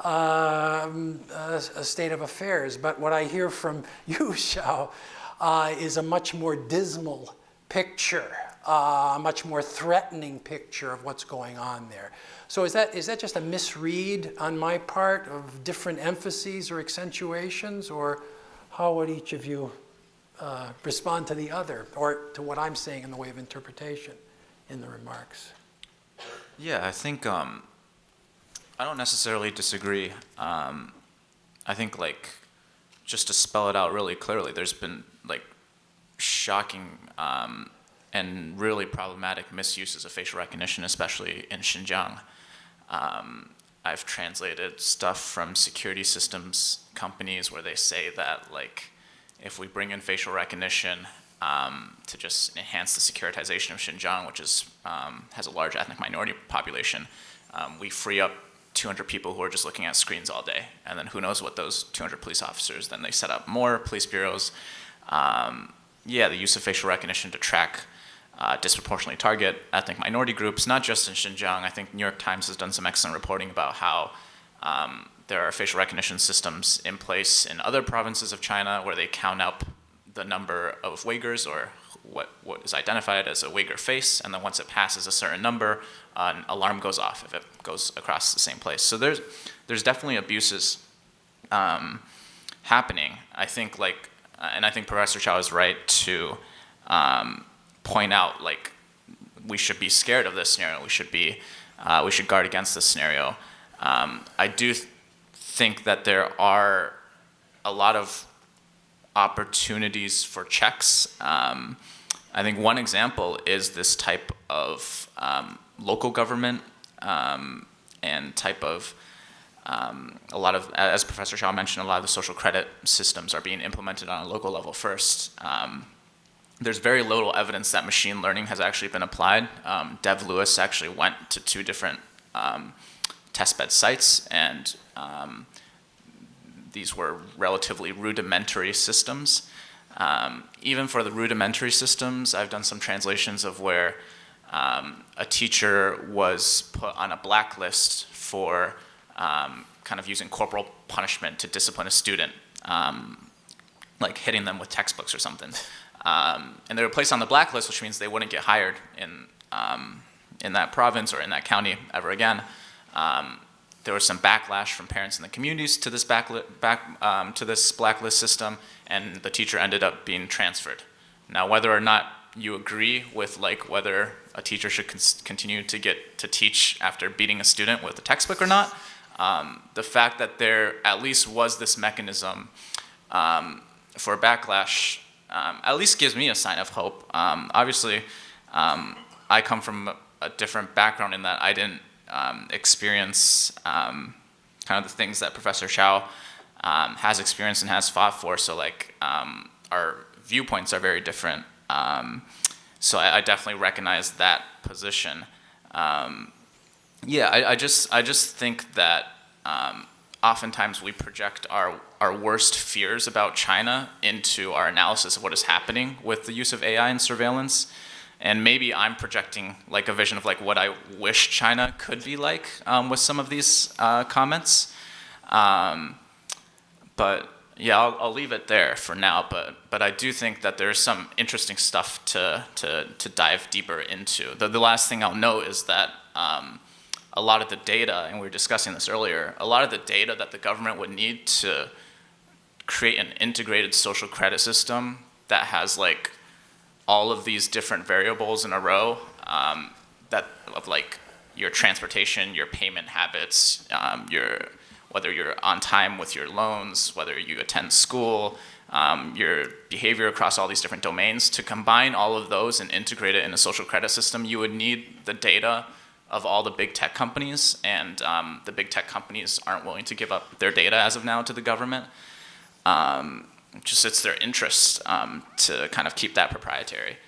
Speaker 1: a state of affairs. But what I hear from you, Xiao, is a much more dismal picture, a much more threatening picture of what's going on there. So is that just a misread on my part of different emphases or accentuations, or how would each of you respond to the other, or to what I'm saying in the way of interpretation in the remarks?
Speaker 2: Yeah, I think I don't necessarily disagree. I think just to spell it out really clearly, there's been shocking and really problematic misuses of facial recognition, especially in Xinjiang. I've translated stuff from security systems companies where they say that if we bring in facial recognition to just enhance the securitization of Xinjiang, which has a large ethnic minority population, we free up 200 people who are just looking at screens all day. And then who knows what those 200 police officers, then they set up more police bureaus. The use of facial recognition to track disproportionately target ethnic minority groups, not just in Xinjiang. I think New York Times has done some excellent reporting about how there are facial recognition systems in place in other provinces of China where they count up the number of Uyghurs, or what is identified as a Uyghur face, and then once it passes a certain number, an alarm goes off if it goes across the same place. So there's definitely abuses happening. I think and I think Professor Xiao is right to point out we should be scared of this scenario. We should guard against this scenario. I do think that there are a lot of opportunities for checks. I think one example is this type of local government and type of a lot of, as Professor Xiao mentioned, a lot of the social credit systems are being implemented on a local level first. There's very little evidence that machine learning has actually been applied. Dev Lewis actually went to 2 different testbed sites, and these were relatively rudimentary systems. Even for the rudimentary systems, I've done some translations of where a teacher was put on a blacklist for kind of using corporal punishment to discipline a student, like hitting them with textbooks or something. And they were placed on the blacklist, which means they wouldn't get hired in that province or in that county ever again. there was some backlash from parents in the communities to this to this blacklist system, and the teacher ended up being transferred. Now, whether or not you agree with like whether a teacher should continue to get to teach after beating a student with a textbook or not, the fact that there at least was this mechanism for backlash at least gives me a sign of hope. Obviously, I come from a different background in that I didn't experience kind of the things that Professor Xiao has experienced and has fought for. So like our viewpoints are very different. So I definitely recognize that position. Yeah, I just think that oftentimes we project our worst fears about China into our analysis of what is happening with the use of AI and surveillance. And maybe I'm projecting like a vision of like what I wish China could be like with some of these comments. But yeah, I'll leave it there for now. But I do think that there's some interesting stuff to dive deeper into. The last thing I'll note is that a lot of the data, and we were discussing this earlier, a lot of the data that the government would need to create an integrated social credit system that has like all of these different variables in a row, that of like your transportation, your payment habits, whether you're on time with your loans, whether you attend school, your behavior across all these different domains. To combine all of those and integrate it in a social credit system, you would need the data of all the big tech companies, and the big tech companies aren't willing to give up their data as of now to the government. Just it's their interest to kind of keep that proprietary.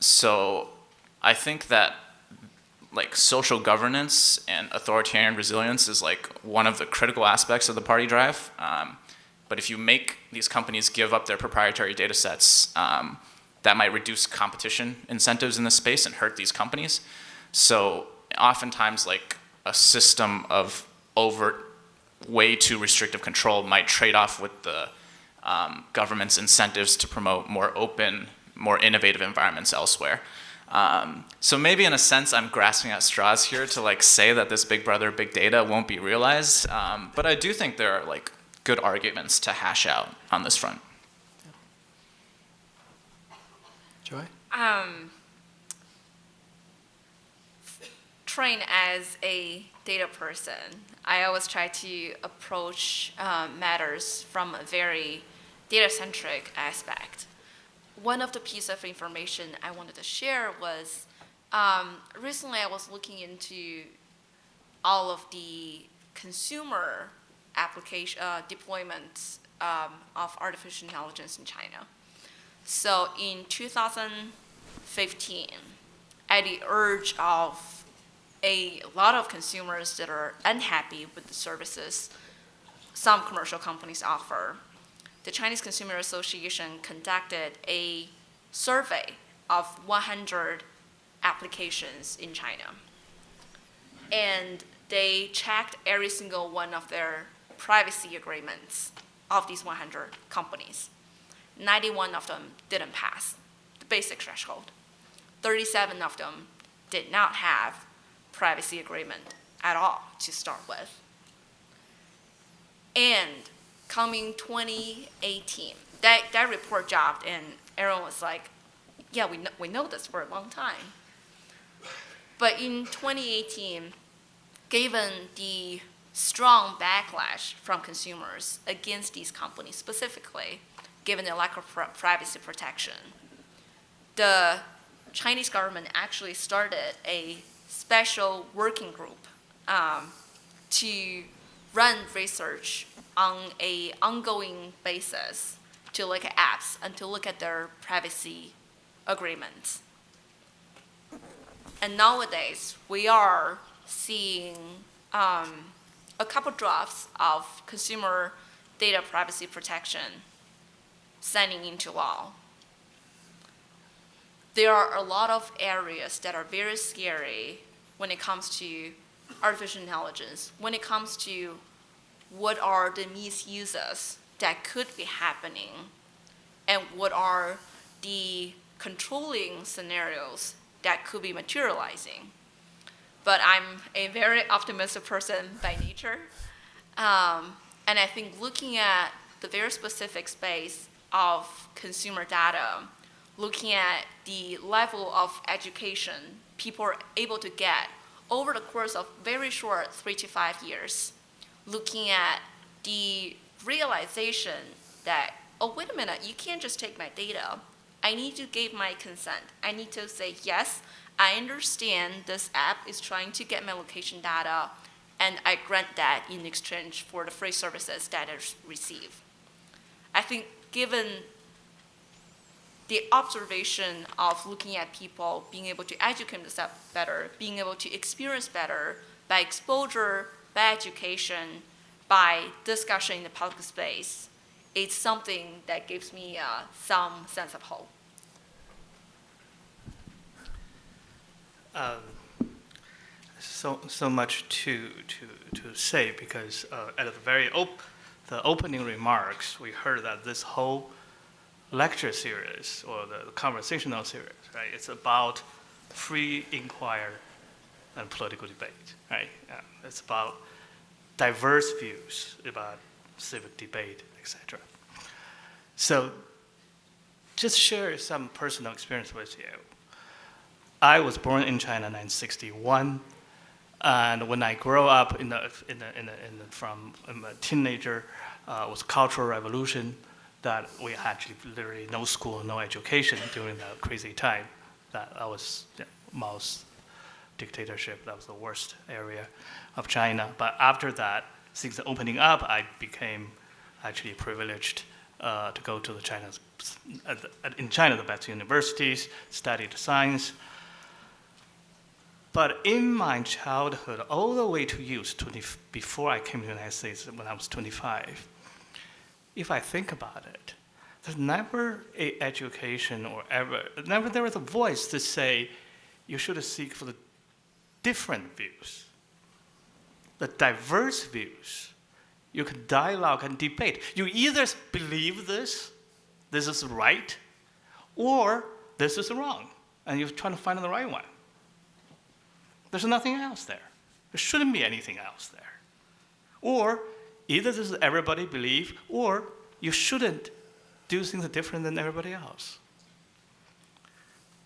Speaker 2: So I think that like social governance and authoritarian resilience is like one of the critical aspects of the party drive. But if you make these companies give up their proprietary data sets, that might reduce competition incentives in the space and hurt these companies. So oftentimes like a system of overt, way too restrictive control might trade off with the government's incentives to promote more open, more innovative environments elsewhere. So maybe in a sense I'm grasping at straws here to like say that this big brother, big data won't be realized. But I do think there are like good arguments to hash out on this front.
Speaker 1: Joy?
Speaker 3: Trained as a data person, I always try to approach matters from a very data-centric aspect. One of the pieces of information I wanted to share was recently I was looking into all of the consumer application deployments of artificial intelligence in China. So in 2015, at the urge of a lot of consumers that are unhappy with the services some commercial companies offer, the Chinese Consumer Association conducted a survey of 100 applications in China. And they checked every single one of their privacy agreements of these 100 companies. 91 of them didn't pass the basic threshold. 37 of them did not have privacy agreement at all to start with. And coming 2018, that report dropped and everyone was like, yeah, we know this for a long time. But in 2018, given the strong backlash from consumers against these companies specifically, given the lack of privacy protection, the Chinese government actually started a special working group to run research on an ongoing basis to look at apps and to look at their privacy agreements. And nowadays, we are seeing a couple drafts of consumer data privacy protection signing into law. There are a lot of areas that are very scary when it comes to artificial intelligence, when it comes to what are the misuses that could be happening, and what are the controlling scenarios that could be materializing. but I'm a very optimistic person by nature. And I think looking at the very specific space of consumer data, looking at the level of education people are able to get over the course of very short 3 to 5 years, looking at the realization that, oh, wait a minute, you can't just take my data. I need to give my consent. I need to say, yes, I understand this app is trying to get my location data, and I grant that in exchange for the free services that I receive. I think given the observation of looking at people being able to educate themselves better, being able to experience better by exposure, by education, by discussion in the public space, it's something that gives me some sense of hope.
Speaker 4: So much to say, because at the very the opening remarks, we heard that this whole lecture series or the conversational series, right? It's about free inquiry and political debate, right? It's about diverse views about civic debate, etc. So, just share some personal experience with you. I was born in China in 1961, and when I grew up from a teenager, was Cultural Revolution. That we had actually literally no school, no education during that crazy time. That was Mao's dictatorship. That was the worst area of China. But after that, since the opening up, I became actually privileged to go to in China, the best universities, studied science. But in my childhood, all the way to youth, before I came to the United States when I was 25, if I think about it, there's never an education or never there was a voice to say you should seek for the different views, the diverse views. You can dialogue and debate. You either believe this is right, or this is wrong, and you're trying to find the right one. There's nothing else there. There shouldn't be anything else there. Or either this is everybody believe, or you shouldn't do things different than everybody else.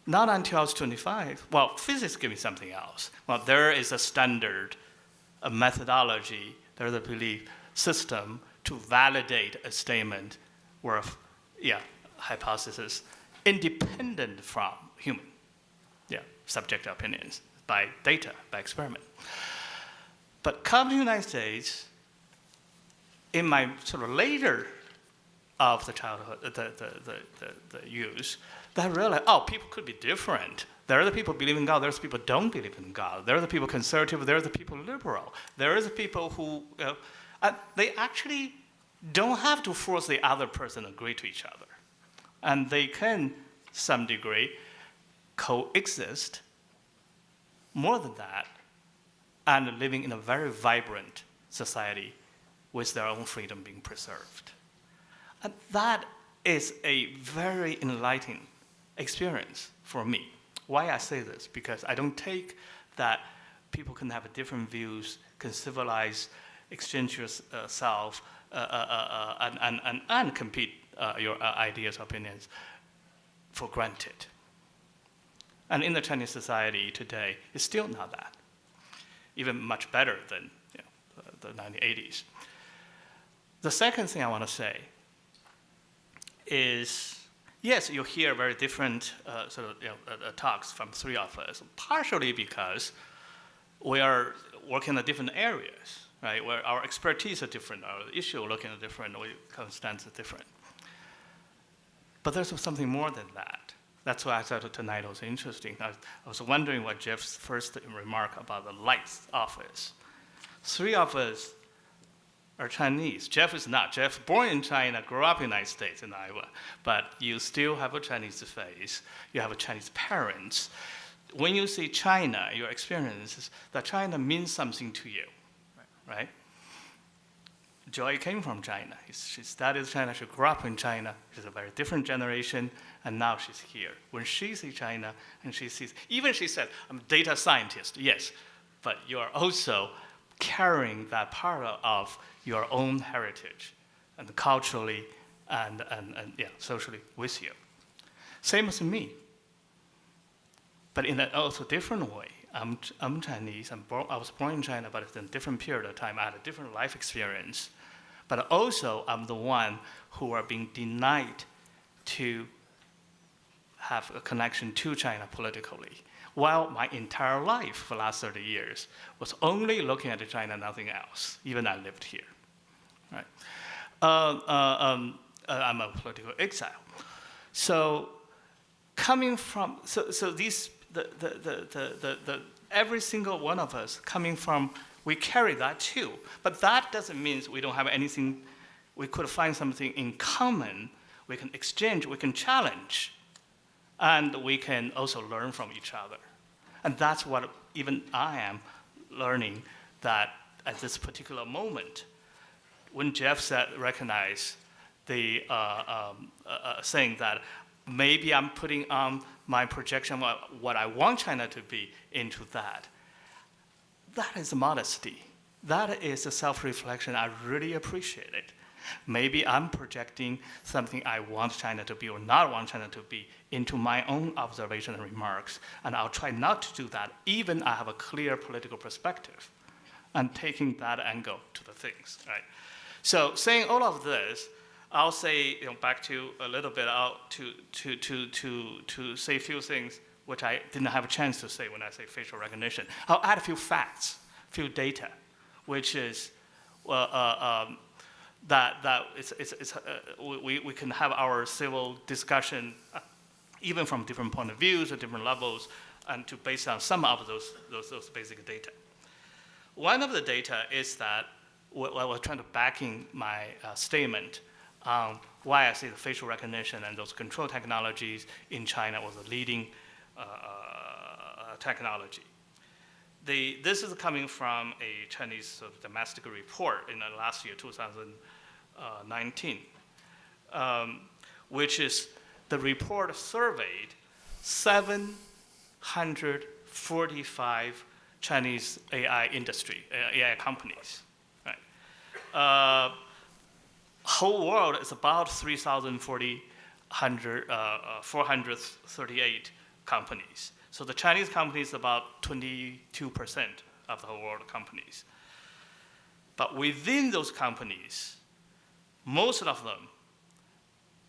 Speaker 4: Not until I was 25. Well, physics gave me something else. Well, there is a standard, a methodology, there's a belief system to validate a statement or hypothesis independent from human, subjective opinions, by data, by experiment. But come to the United States, in my sort of later of the childhood, the youth, that I realized, people could be different. There are the people who believe in God, there are the people who don't believe in God. There are the people conservative, there are the people liberal. There are the people who, they actually don't have to force the other person to agree to each other. And they can, some degree, coexist, more than that, and living in a very vibrant society with their own freedom being preserved. And that is a very enlightening experience for me. Why I say this? Because I don't take that people can have different views, can civilize, exchange yourself, and compete your ideas, opinions for granted. And in the Chinese society today, it's still not that. Even much better than the 1980s. The second thing I want to say is, yes, you hear very different talks from three of us, partially because we are working in different areas, right? Where our expertise are different, our issue looking at different, our constants are different. But there's something more than that. That's why I thought tonight was interesting. I was wondering what Jeff's first remark about the lights office. Three of us are Chinese. Jeff is not. Jeff, born in China, grew up in the United States in Iowa, but you still have a Chinese face. You have a Chinese parents. When you see China, your experience is that China means something to you, right? Joy came from China. She studied China. She grew up in China. She's a very different generation, and now she's here. When she sees China, and she sees, even she said, I'm a data scientist. Yes, but you are also carrying that part of your own heritage and culturally and socially with you. Same as me. But in an also different way. I'm Chinese. I was born in China, but it's in a different period of time. I had a different life experience. But also, I'm the one who are being denied to have a connection to China politically, while my entire life for the last 30 years was only looking at China, nothing else, even I lived here. Right? I'm a political exile. So coming from, every single one of us coming from, we carry that too. But that doesn't mean we don't have anything, we could find something in common, we can exchange, we can challenge, and we can also learn from each other. And that's what even I am learning, that at this particular moment, when Jeff said, recognize the saying that maybe I'm putting on my projection of what I want China to be into that. That is modesty. That is a self-reflection. I really appreciate it. Maybe I'm projecting something I want China to be or not want China to be into my own observation and remarks, and I'll try not to do that, even I have a clear political perspective, and taking that angle to the things, right? So saying all of this, I'll say, back to a little bit out to say a few things which I didn't have a chance to say when I say facial recognition. I'll add a few facts, a few data, which is we can have our civil discussion even from different point of views at different levels, and to base on some of those basic data. One of the data is that I was trying to backing my statement on why I say the facial recognition and those control technologies in China was a leading technology. This is coming from a Chinese sort of domestic report in the last year, 2019, which is the report surveyed 745 Chinese AI industry, AI companies. Right? Whole world is about 438 companies. So the Chinese companies about 22% of the whole world companies. But within those companies, most of them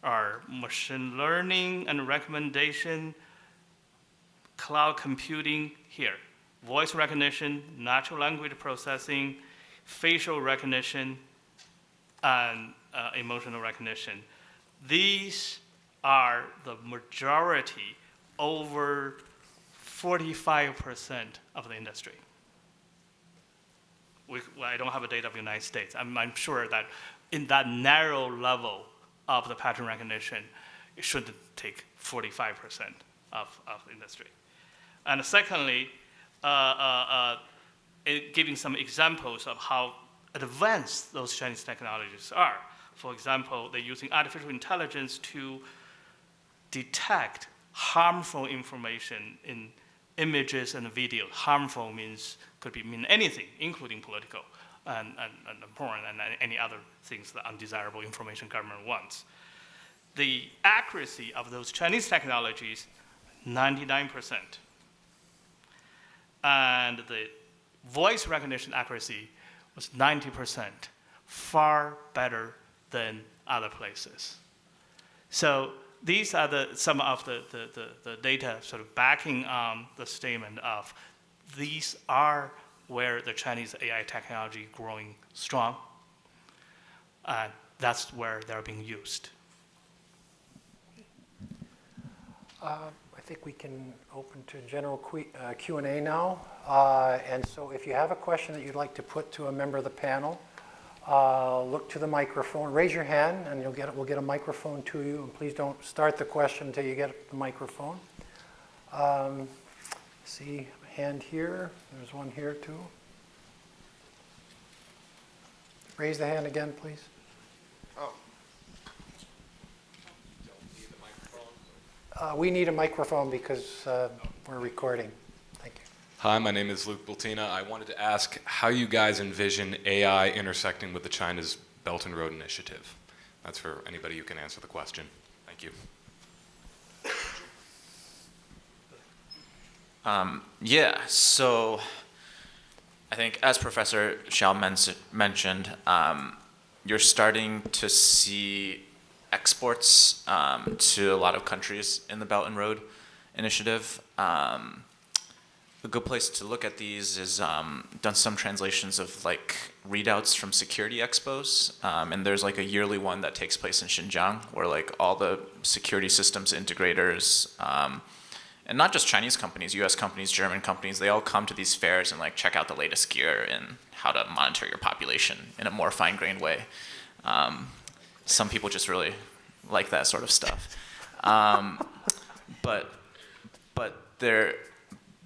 Speaker 4: are machine learning and recommendation, cloud computing here, voice recognition, natural language processing, facial recognition, and emotional recognition. These are the majority, over 45% of the industry. I don't have a data of the United States. I'm sure that in that narrow level of the pattern recognition, it shouldn't take 45% of the industry. And secondly, giving some examples of how advanced those Chinese technologies are. For example, they're using artificial intelligence to detect harmful information in images and video. Harmful could mean anything, including political and porn and any other things, that undesirable information government wants. The accuracy of those Chinese technologies, 99%. And the voice recognition accuracy was 90%, far better than other places. So these are some of the data sort of backing the statement of these are where the Chinese AI technology growing strong, and that's where they're being used.
Speaker 1: I think we can open to general Q&A now. And so if you have a question that you'd like to put to a member of the panel, look to the microphone, raise your hand, and we'll get a microphone to you. And please don't start the question until you get the microphone. See a hand here. There's one here too. Raise the hand again, please.
Speaker 5: Oh. Don't need a microphone?
Speaker 1: We need a microphone because we're recording. Thank you.
Speaker 5: Hi, my name is Luke Bultina. I wanted to ask how you guys envision AI intersecting with the China's Belt and Road Initiative. That's for anybody who can answer the question. Thank you.
Speaker 2: Yeah, so I think as Professor Xiao mentioned, you're starting to see exports to a lot of countries in the Belt and Road Initiative. A good place to look at these is done some translations of like readouts from security expos, and there's like a yearly one that takes place in Xinjiang where like all the security systems integrators, and not just Chinese companies, US companies, German companies, they all come to these fairs and like check out the latest gear and how to monitor your population in a more fine-grained way. Some people just really like that sort of stuff.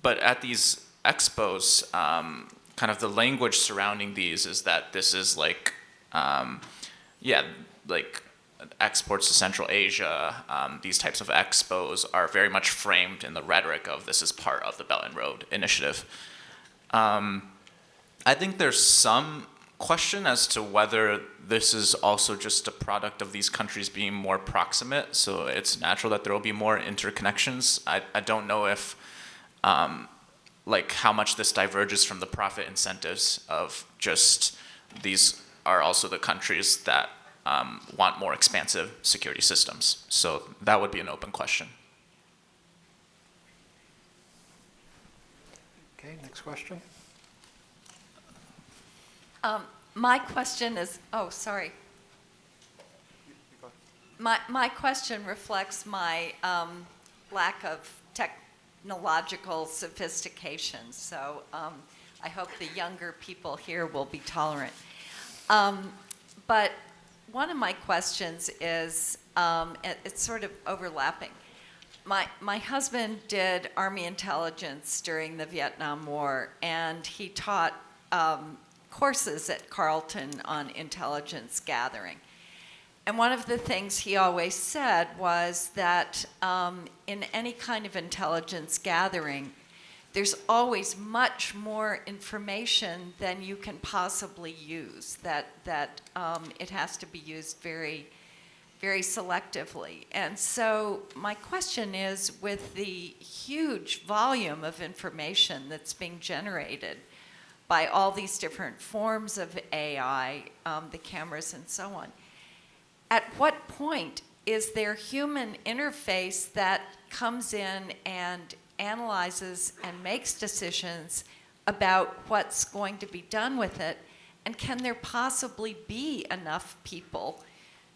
Speaker 2: But at these expos, kind of the language surrounding these is that this is like, like exports to Central Asia. These types of expos are very much framed in the rhetoric of this is part of the Belt and Road Initiative. I think there's some question as to whether this is also just a product of these countries being more proximate, so it's natural that there will be more interconnections. I don't know if like how much this diverges from the profit incentives of just these are also the countries that want more expansive security systems. So that would be an open question.
Speaker 1: Okay, next question.
Speaker 6: My question is, oh, sorry. My question reflects my lack of technological sophistication, so I hope the younger people here will be tolerant. But one of my questions is, it's sort of overlapping. My husband did Army intelligence during the Vietnam War, and he taught courses at Carleton on intelligence gathering. And one of the things he always said was that in any kind of intelligence gathering, there's always much more information than you can possibly use, that it has to be used very, very selectively. And so my question is, with the huge volume of information that's being generated by all these different forms of AI, the cameras and so on, at what point is there human interface that comes in and analyzes and makes decisions about what's going to be done with it? And can there possibly be enough people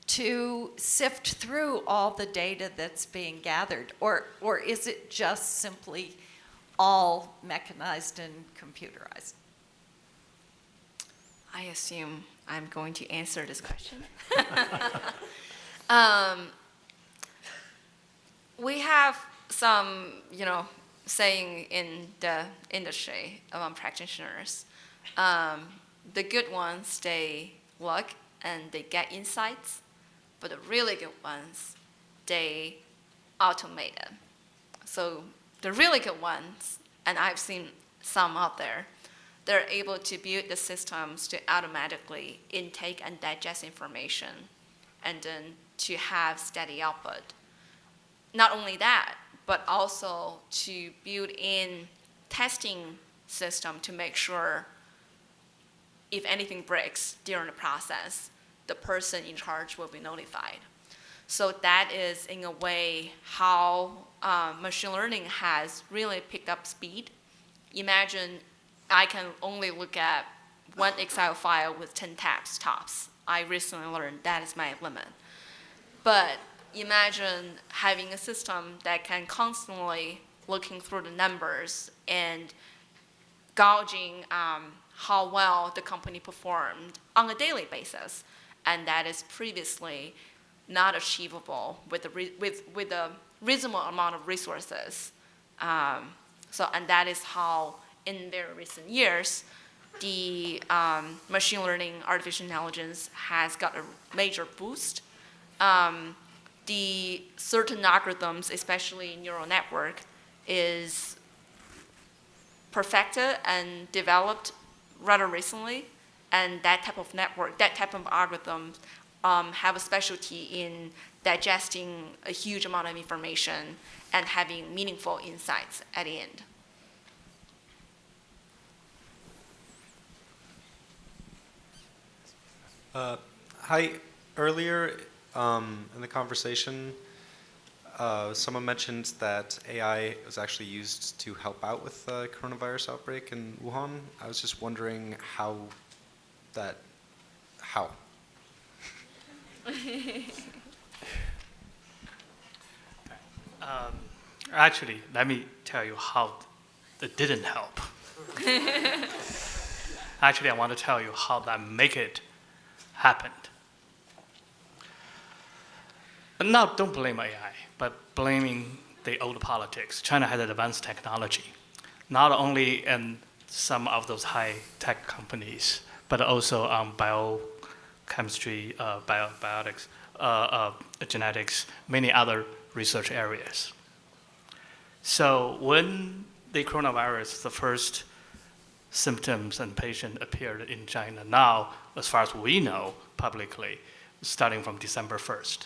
Speaker 6: to sift through all the data that's being gathered? Or is it just simply all mechanized and computerized?
Speaker 3: I assume I'm going to answer this question. We have some, saying in the industry among practitioners. The good ones, they look and they get insights, but the really good ones, they automate it. So the really good ones, and I've seen some out there, they're able to build the systems to automatically intake and digest information and then to have steady output. Not only that, but also to build in testing system to make sure if anything breaks during the process, the person in charge will be notified. So that is, in a way, how machine learning has really picked up speed. Imagine I can only look at one Excel file with 10 tabs tops. I recently learned that is my limit. But imagine having a system that can constantly looking through the numbers and gauging how well the company performed on a daily basis. And that is previously not achievable with a reasonable amount of resources. And that is how, in very recent years, the machine learning, artificial intelligence has got a major boost. The certain algorithms, especially neural network, is perfected and developed rather recently, and that type of network, that type of algorithm have a specialty in digesting a huge amount of information and having meaningful insights at the end.
Speaker 7: Hi. Earlier in the conversation, someone mentioned that AI was actually used to help out with the coronavirus outbreak in Wuhan. I was just wondering how.
Speaker 4: Actually, let me tell you how it didn't help. Actually, I want to tell you how that make it happened. And now, don't blame AI, but blaming the old politics. China has advanced technology, not only in some of those high-tech companies, but also on biochemistry, biotics, genetics, many other research areas. So when the coronavirus, the first symptoms and patient appeared in China, now, as far as we know publicly, starting from December 1st.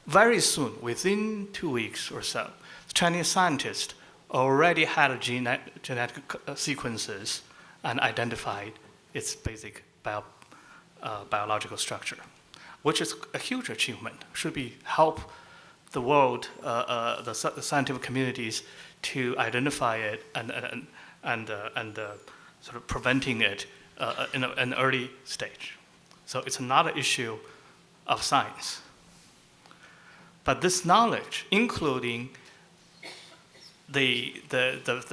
Speaker 4: Very soon, within 2 weeks or so, Chinese scientists already had genetic sequences and identified its basic biological structure, which is a huge achievement. Should be help the world, the scientific communities, to identify it and sort of preventing it in an early stage. So it's not an issue of science. But this knowledge, including the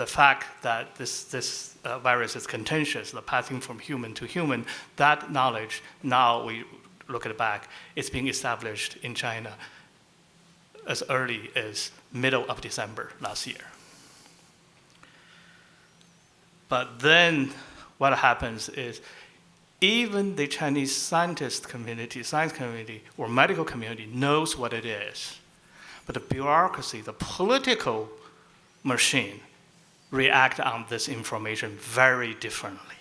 Speaker 4: fact that this virus is contagious, the passing from human to human, that knowledge, now we look at it back, it's being established in China as early as middle of December last year. But then what happens is even the Chinese science community, or medical community knows what it is. But the bureaucracy, the political machine, react on this information very differently.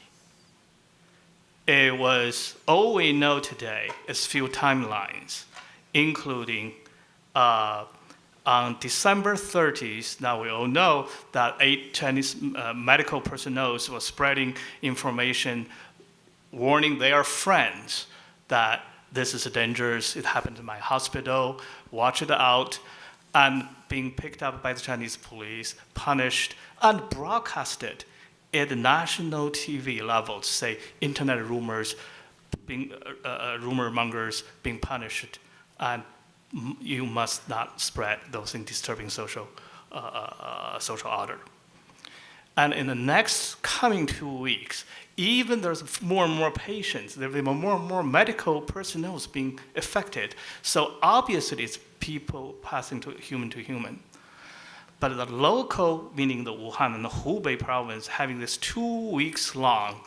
Speaker 4: It was, all we know today is few timelines, including on December 30th, now we all know that 8 Chinese medical personnel were spreading information warning their friends that this is dangerous, it happened in my hospital, watch it out, and being picked up by the Chinese police, punished, and broadcasted at the national TV level to say internet rumors, being rumor mongers being punished, and you must not spread those things disturbing social order. And in the next coming 2 weeks, even there's more and more patients, there will be more and more medical personnel being affected. So obviously it's people passing to human. But the local, meaning the Wuhan and the Hubei province, having this 2 weeks long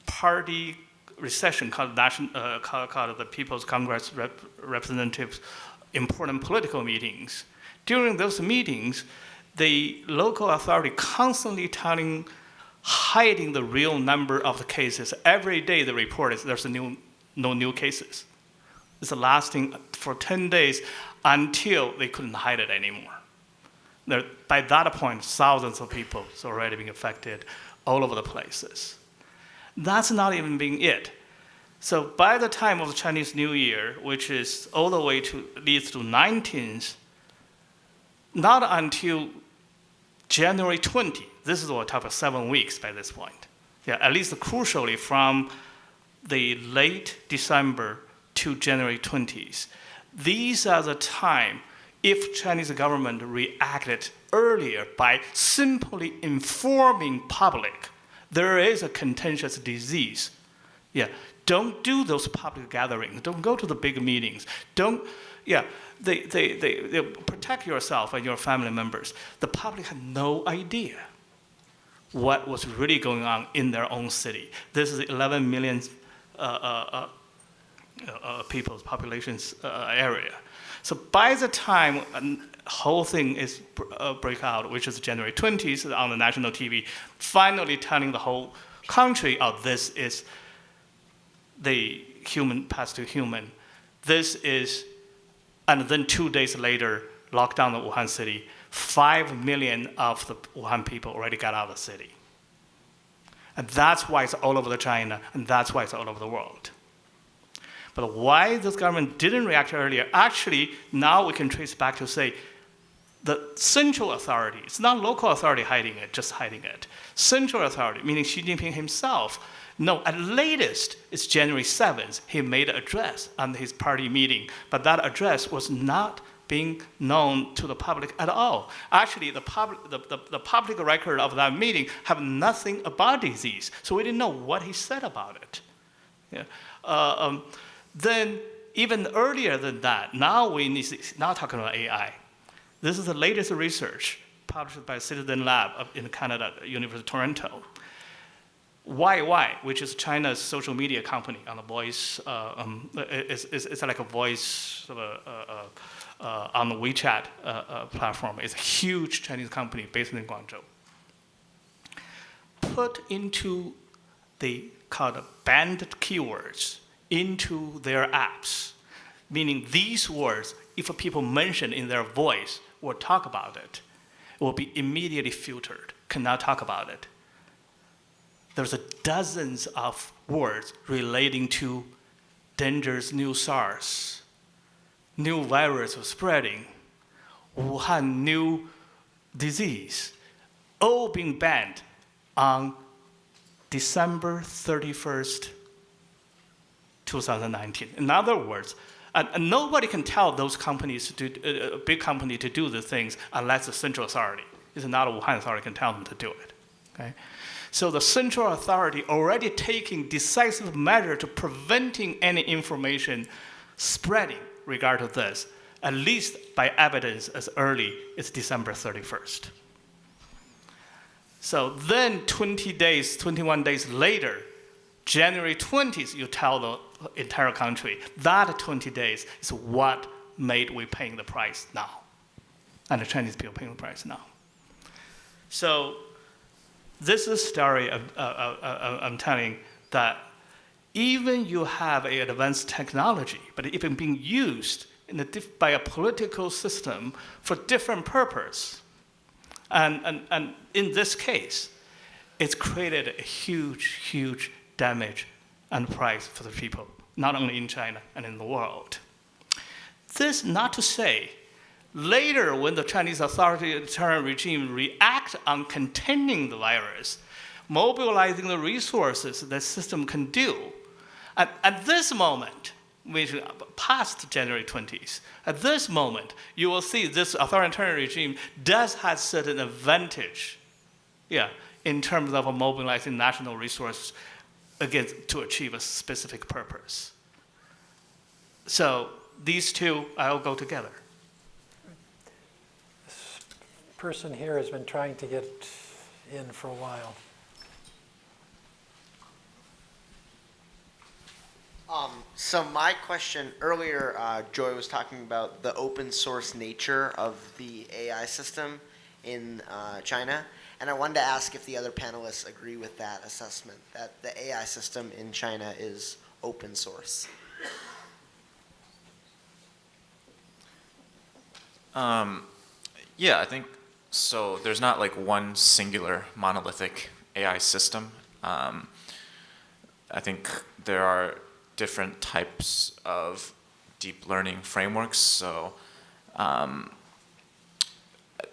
Speaker 4: party recession called the People's Congress representatives, important political meetings. During those meetings, the local authority constantly hiding the real number of the cases. Every day the report is there's no new cases. It's lasting for 10 days until they couldn't hide it anymore. By that point, thousands of people are already being affected all over the places. That's not even being it. So by the time of the Chinese New Year, which is all the way leads to 19th, not until January 20, this is what type of 7 weeks by this point. Yeah, at least crucially from the late December to January 20th. These are the time if Chinese government reacted earlier by simply informing public there is a contagious disease. Yeah, don't do those public gatherings. Don't go to the big meetings. They protect yourself and your family members. The public had no idea what was really going on in their own city. This is 11 million people's populations area. So by the time whole thing is break out, which is January 20th on the national TV, finally telling the whole country, oh, this is the human path to human. This is, and then 2 days later, lockdown the Wuhan city. 5 million of the Wuhan people already got out of the city. And that's why it's all over China, and that's why it's all over the world. But why this government didn't react earlier, actually, now we can trace back to say, the central authority, it's not local authority hiding it, just hiding it. Central authority, meaning Xi Jinping himself, no, at latest, it's January 7th, he made an address on his party meeting, but that address was not being known to the public at all. Actually, the public record of that meeting have nothing about disease, so we didn't know what he said about it. Yeah. Then even earlier than that, now we need to, now talking about AI. This is the latest research published by Citizen Lab in Canada, University of Toronto. YY, which is China's social media company on the voice, it's like a voice on the WeChat platform. It's a huge Chinese company based in Guangzhou. Put into the called banned keywords into their apps, meaning these words, if people mention in their voice or talk about it, it will be immediately filtered, cannot talk about it. There's dozens of words relating to dangerous new SARS, new virus spreading, Wuhan new disease, all being banned on December 31st, 2019. In other words, and nobody can tell those companies, a big company, to do the things unless the central authority. It's not a Wuhan authority can tell them to do it. Okay? So the central authority already taking decisive measure to preventing any information spreading regarding this, at least by evidence as early as December 31st. So then 21 days later, January 20th, you tell the entire country. That 20 days is what made we paying the price now. And the Chinese people paying the price now. So this is a story I'm telling that even you have an advanced technology, but even being used by a political system for different purpose. And in this case, it's created a huge, huge damage and price for the people, not only in China and in the world. This not to say, later when the Chinese authoritarian regime react on containing the virus, mobilizing the resources the system can do, at this moment, which past January 20th, at this moment, you will see this authoritarian regime does have certain advantage, in terms of mobilizing national resources again to achieve a specific purpose. So these two all go together.
Speaker 1: This person here has been trying to get in for a while.
Speaker 8: So my question earlier, Joy was talking about the open source nature of the AI system in China, and I wanted to ask if the other panelists agree with that assessment, that the AI system in China is open source.
Speaker 2: Yeah, I think so. There's not like one singular monolithic AI system. I think there are different types of deep learning frameworks. So,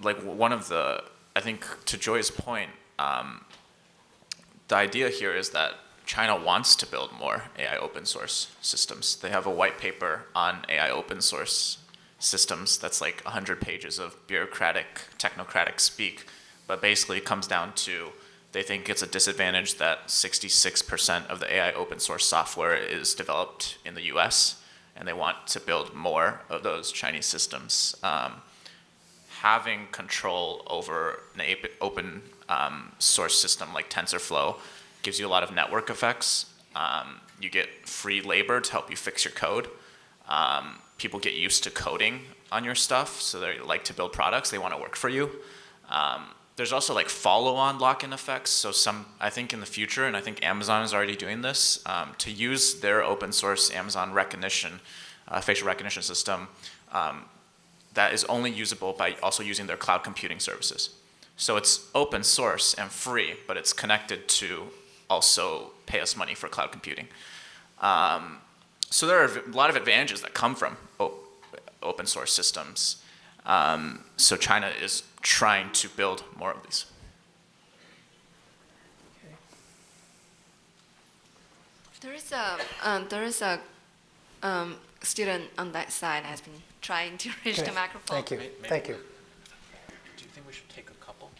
Speaker 2: like one of the, I think to Joy's point, the idea here is that China wants to build more AI open source systems. They have a white paper on AI open source systems that's like 100 pages of bureaucratic, technocratic speak, but basically it comes down to they think it's a disadvantage that 66% of the AI open source software is developed in the US, and they want to build more of those Chinese systems. Having control over an open source system like TensorFlow gives you a lot of network effects. you get free labor to help you fix your code. People get used to coding on your stuff, so they like to build products. They want to work for you. There's also like follow-on lock-in effects. So I think in the future, and I think Amazon is already doing this, to use their open source Amazon recognition, facial recognition system, that is only usable by also using their cloud computing services. So it's open source and free, but it's connected to also pay us money for cloud computing. So there are a lot of advantages that come from open source systems. So China is trying to build more of these.
Speaker 3: There is a student on that side has been trying to reach the microphone.
Speaker 1: Thank you. Thank you.
Speaker 2: Do you think we should take a couple?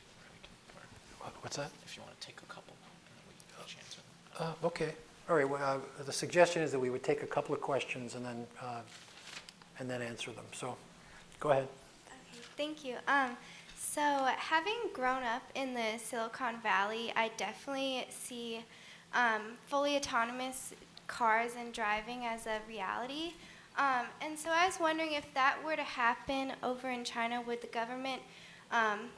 Speaker 1: What's that?
Speaker 2: If you want to take a couple, and then we can each answer them.
Speaker 1: Okay. All right. Well, the suggestion is that we would take a couple of questions and then answer them. So, go ahead.
Speaker 9: Okay, thank you. So having grown up in the Silicon Valley, I definitely see fully autonomous cars and driving as a reality. And so I was wondering if that were to happen over in China, would the government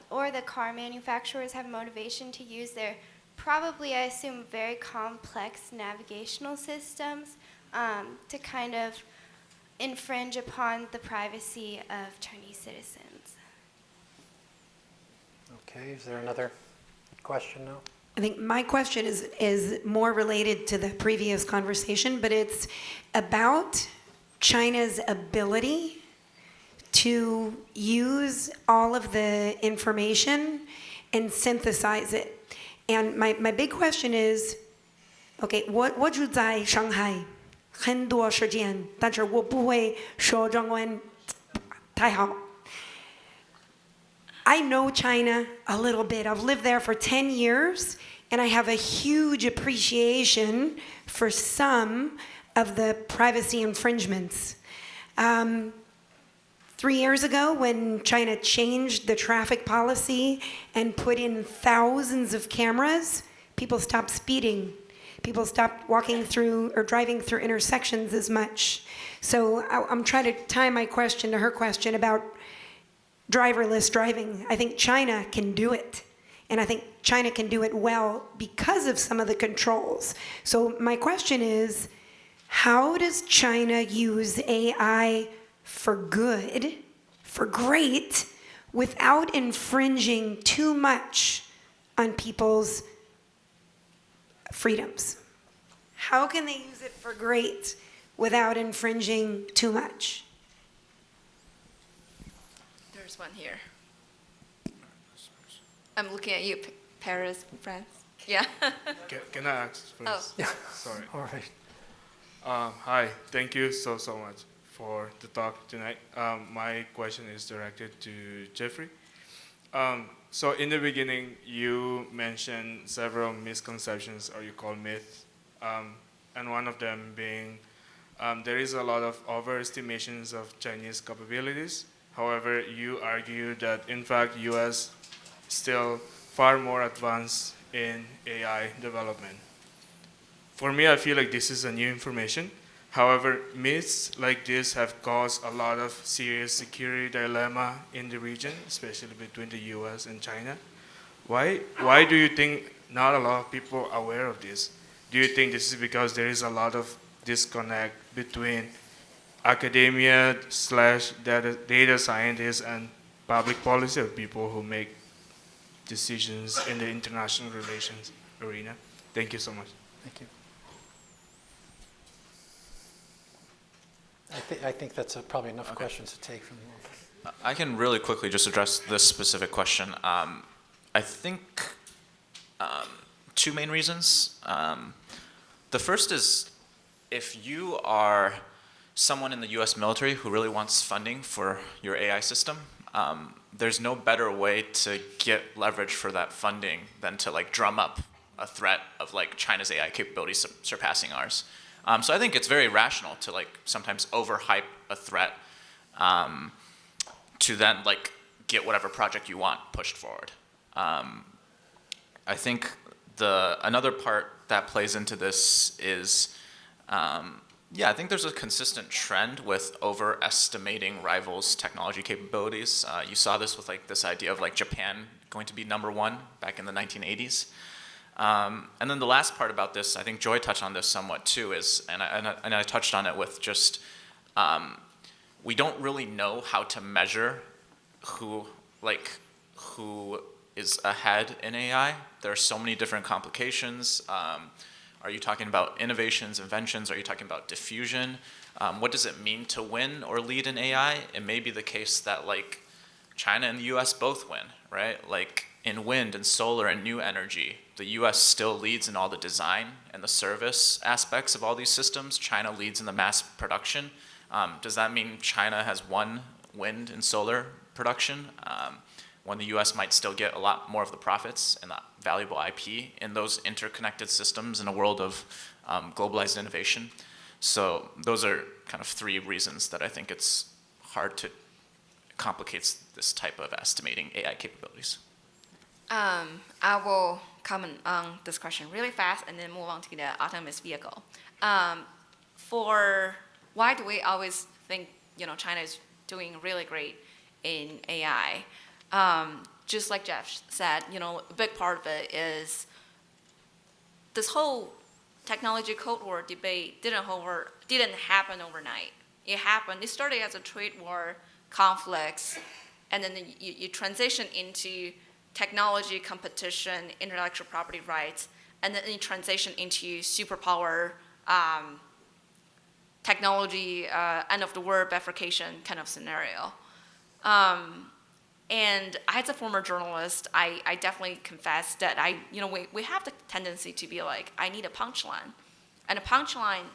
Speaker 9: or the car manufacturers have motivation to use their probably, I assume, very complex navigational systems to kind of infringe upon the privacy of Chinese citizens?
Speaker 1: Okay. Is there another question now?
Speaker 10: I think my question is more related to the previous conversation, but it's about China's ability to use all of the information and synthesize it. And my big question is, okay, 我住在上海很多时间，但是我不会说中文太好。I know China a little bit. I've lived there for 10 years, and I have a huge appreciation for some of the privacy infringements. 3 years ago, when China changed the traffic policy and put in thousands of cameras, people stopped speeding. People stopped walking through or driving through intersections as much. So I'm trying to tie my question to her question about driverless driving. I think China can do it. And I think China can do it well because of some of the controls. So my question is, how does China use AI for good, for great, without infringing too much on people's freedoms? How can they use it for great without infringing too much?
Speaker 3: There's one here. I'm looking at you, Paris, France. Yeah.
Speaker 11: Can I ask first?
Speaker 3: Oh.
Speaker 1: Yeah.
Speaker 11: Sorry.
Speaker 1: All right.
Speaker 11: Hi, thank you so much for the talk tonight. My question is directed to Jeffrey. So in the beginning, you mentioned several misconceptions, or you call myths, and one of them being there is a lot of overestimations of Chinese capabilities. However, you argue that in fact U.S. still far more advanced in AI development. For me, I feel like this is a new information. However, myths like this have caused a lot of serious security dilemma in the region, especially between the US and China. Why do you think not a lot of people are aware of this? Do you think this is because there is a lot of disconnect between academia / data scientists and public policy, or people who make decisions in the international relations arena? Thank you so much.
Speaker 1: Thank you. I think that's probably enough questions to take from you.
Speaker 2: I can really quickly just address this specific question. I think two main reasons. The first is if you are someone in the US military who really wants funding for your AI system, there's no better way to get leverage for that funding than to like drum up a threat of like China's AI capabilities surpassing ours. So I think it's very rational to like sometimes overhype a threat to then like get whatever project you want pushed forward. I think another part that plays into this is Yeah, I think there's a consistent trend with overestimating rivals' technology capabilities. You saw this with like this idea of like Japan going to be #1 back in the 1980s. And then the last part about this, I think Joy touched on this somewhat too, is, and I touched on it with just, we don't really know how to measure who is ahead in AI. There are so many different complications. Are you talking about innovations, inventions? Are you talking about diffusion? What does it mean to win or lead in AI? It may be the case that like China and the US both win, right? Like in wind and solar and new energy, the US still leads in all the design and the service aspects of all these systems. China leads in the mass production. Does that mean China has won wind and solar production? When the US might still get a lot more of the profits and the valuable IP in those interconnected systems in a world of globalized innovation. So those are kind of 3 reasons that I think it's hard to, complicates this type of estimating AI capabilities.
Speaker 3: I will comment on this question really fast and then move on to the autonomous vehicle. For why do we always think China is doing really great in AI? Just like Jeff said, a big part of it is this whole technology Cold War debate didn't happen overnight. It started as a trade war, conflicts, and then you transition into technology competition, intellectual property rights, and then you transition into superpower technology, end of the world bifurcation kind of scenario. And as a former journalist, I definitely confess that we have the tendency to be like, I need a punchline. And a punchline,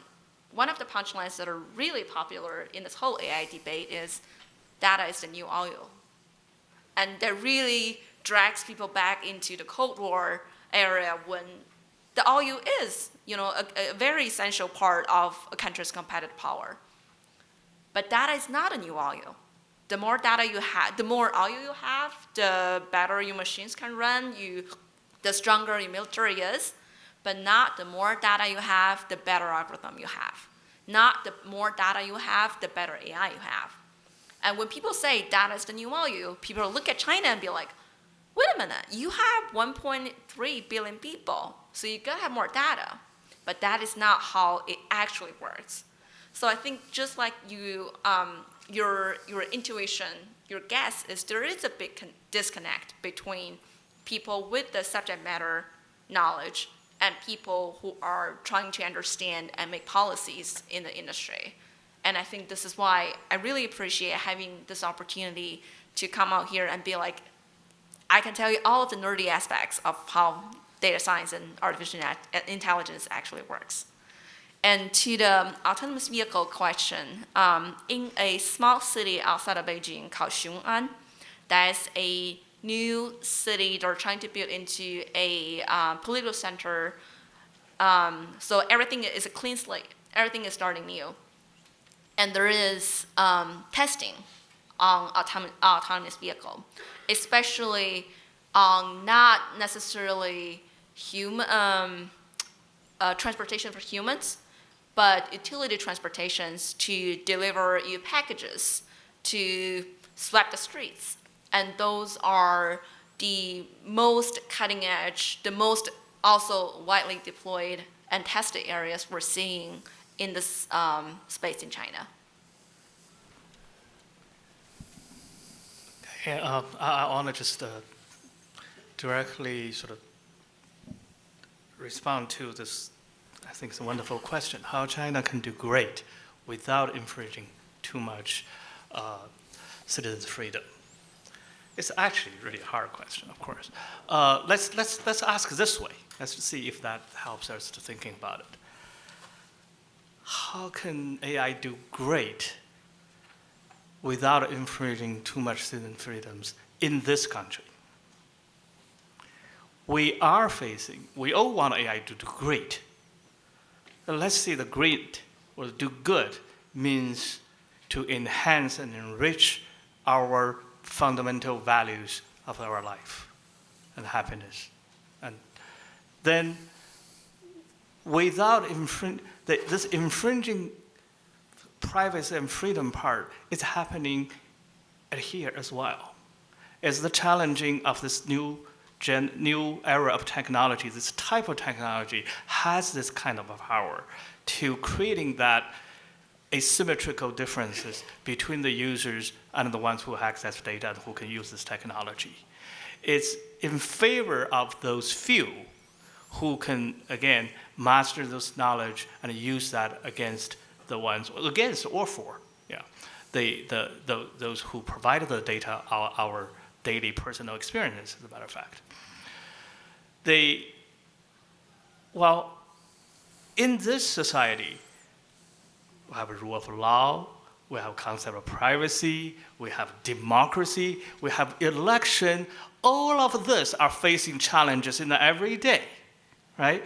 Speaker 3: one of the punchlines that are really popular in this whole AI debate is data is the new oil. And that really drags people back into the Cold War area when the oil is, a very essential part of a country's competitive power. But data is not a new oil. The more data you have, the more oil you have, the better your machines can run, the stronger your military is. But not the more data you have, the better algorithm you have. Not the more data you have, the better AI you have. And when people say data is the new oil, people look at China and be like, wait a minute, you have 1.3 billion people, so you gotta have more data. But that is not how it actually works. So I think just like your intuition, your guess is there is a big disconnect between people with the subject matter knowledge and people who are trying to understand and make policies in the industry. And I think this is why I really appreciate having this opportunity to come out here and be like, I can tell you all of the nerdy aspects of how data science and artificial intelligence actually works. And to the autonomous vehicle question, in a small city outside of Beijing called Xiong'an, that's a new city they're trying to build into a political center. So everything is a clean slate. Everything is starting new. And there is testing on autonomous vehicle, especially on not necessarily transportation for humans, but utility transportations to deliver you packages, to sweep the streets. And those are the most cutting edge, the most also widely deployed and tested areas we're seeing in this space in China.
Speaker 4: Yeah, I want to just directly sort of respond to this, I think it's a wonderful question, how China can do great without infringing too much citizens' freedom. It's actually a really hard question, of course. Let's ask this way. Let's see if that helps us to thinking about it. How can AI do great without infringing too much citizen freedoms in this country? We all want AI to do great. But let's see the great or do good means to enhance and enrich our fundamental values of our life and happiness. And then without this infringing privacy and freedom part is happening here as well. It's the challenging of this new era of technology. This type of technology has this kind of a power to creating that asymmetrical differences between the users and the ones who access data and who can use this technology. It's in favor of those few who can, again, master this knowledge and use that against the ones, against or for, those who provide the data, our daily personal experience, as a matter of fact. In this society, we have a rule of law, we have concept of privacy, we have democracy, we have election. All of this are facing challenges in the everyday, right?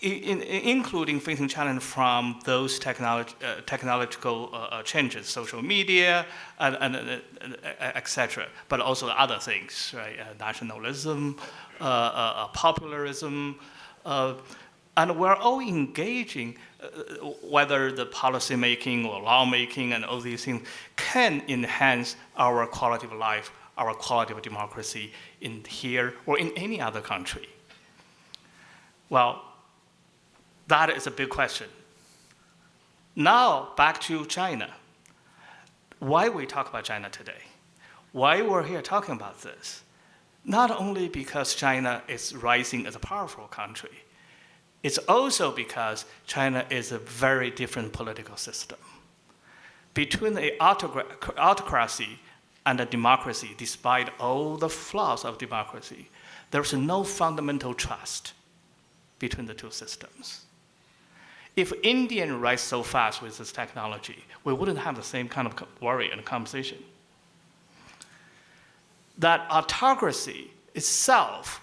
Speaker 4: Including facing challenge from those technological changes, social media, and et cetera, but also other things, right? Nationalism, popularism, and we're all engaging, whether the policy making or lawmaking and all these things can enhance our quality of life, our quality of democracy in here or in any other country. Well, that is a big question. Now, back to China. Why we talk about China today? Why we're here talking about this? Not only because China is rising as a powerful country, it's also because China is a very different political system. Between the autocracy and the democracy, despite all the flaws of democracy, there's no fundamental trust between the two systems. If India rise so fast with this technology, we wouldn't have the same kind of worry and conversation. That autocracy itself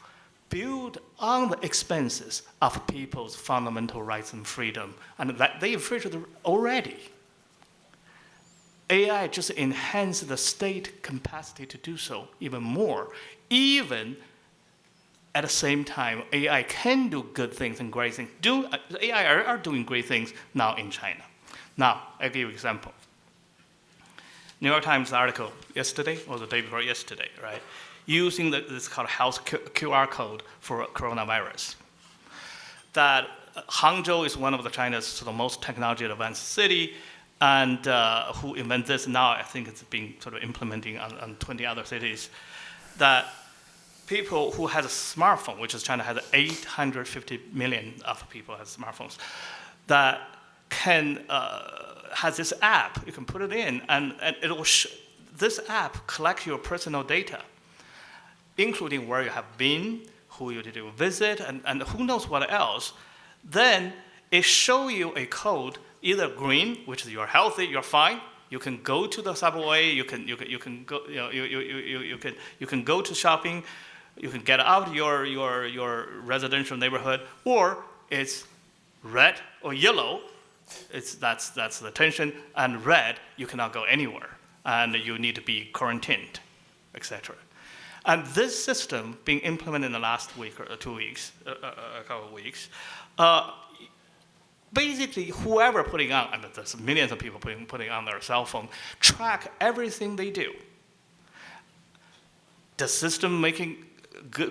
Speaker 4: built on the expenses of people's fundamental rights and freedom, and that they infringed already. AI just enhanced the state capacity to do so even more. Even at the same time, AI can do good things and great things. AI are doing great things now in China. Now, I'll give you an example. New York Times article yesterday, or the day before yesterday, right? Using this called health QR code for coronavirus. That Hangzhou is one of the China's sort of most technology advanced city, and who invented this now, I think it's being sort of implementing on 20 other cities, that people who has a smartphone, which is China has 850 million of people have smartphones, that can, has this app, you can put it in, and it will this app collects your personal data, including where you have been, who you did visit, and who knows what else. Then it shows you a code, either green, which is you're healthy, you're fine. You can go to the subway. You can go. You can go to shopping. You can get out of your residential neighborhood, or it's red or yellow. That's the tension, and red you cannot go anywhere, and you need to be quarantined, etc. And this system being implemented in the last week or 2 weeks, a couple of weeks, basically whoever putting on, and there's millions of people putting on their cell phone, track everything they do. The system making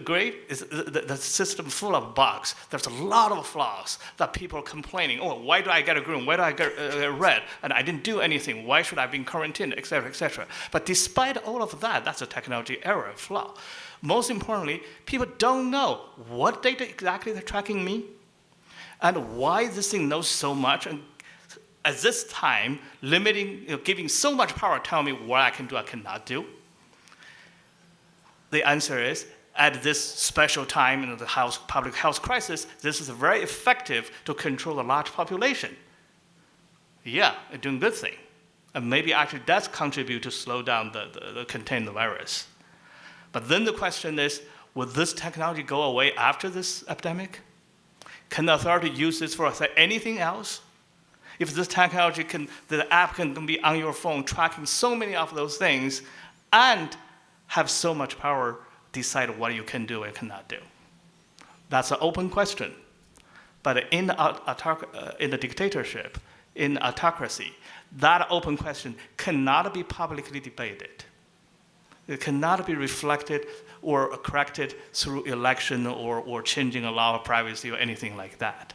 Speaker 4: great is the system full of bugs. There's a lot of flaws that people are complaining. Oh, why do I get a green? Why do I get a red? And I didn't do anything. Why should I be quarantined, et cetera, et cetera. But despite all of that, that's a technology error, flaw. Most importantly, people don't know what data exactly they're tracking me, and why this thing knows so much, and at this time, limiting, giving so much power, telling me what I can do, I cannot do. The answer is, at this special time in the public health crisis, this is very effective to control a large population. Yeah, a doing good thing. And maybe actually does contribute to slow down the contain the virus. But then the question is, will this technology go away after this epidemic? Can the authority use this for anything else? If this technology the app can be on your phone tracking so many of those things and have so much power decide what you can do and cannot do. That's an open question. But in the dictatorship, in autocracy, that open question cannot be publicly debated. It cannot be reflected or corrected through election or changing a law of privacy or anything like that.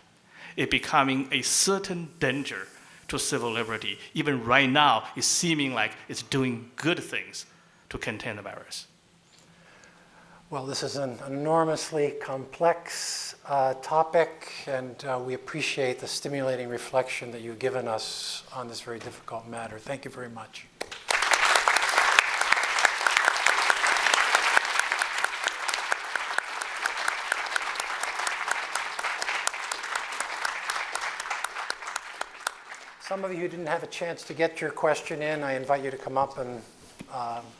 Speaker 4: It becoming a certain danger to civil liberty. Even right now, it's seeming like it's doing good things to contain the virus.
Speaker 1: Well, this is an enormously complex topic, and we appreciate the stimulating reflection that you've given us on this very difficult matter. Thank you very much. Some of you who didn't have a chance to get your question in, I invite you to come up and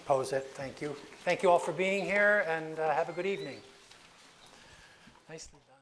Speaker 1: pose it. Thank you. Thank you all for being here, and have a good evening. Nicely done.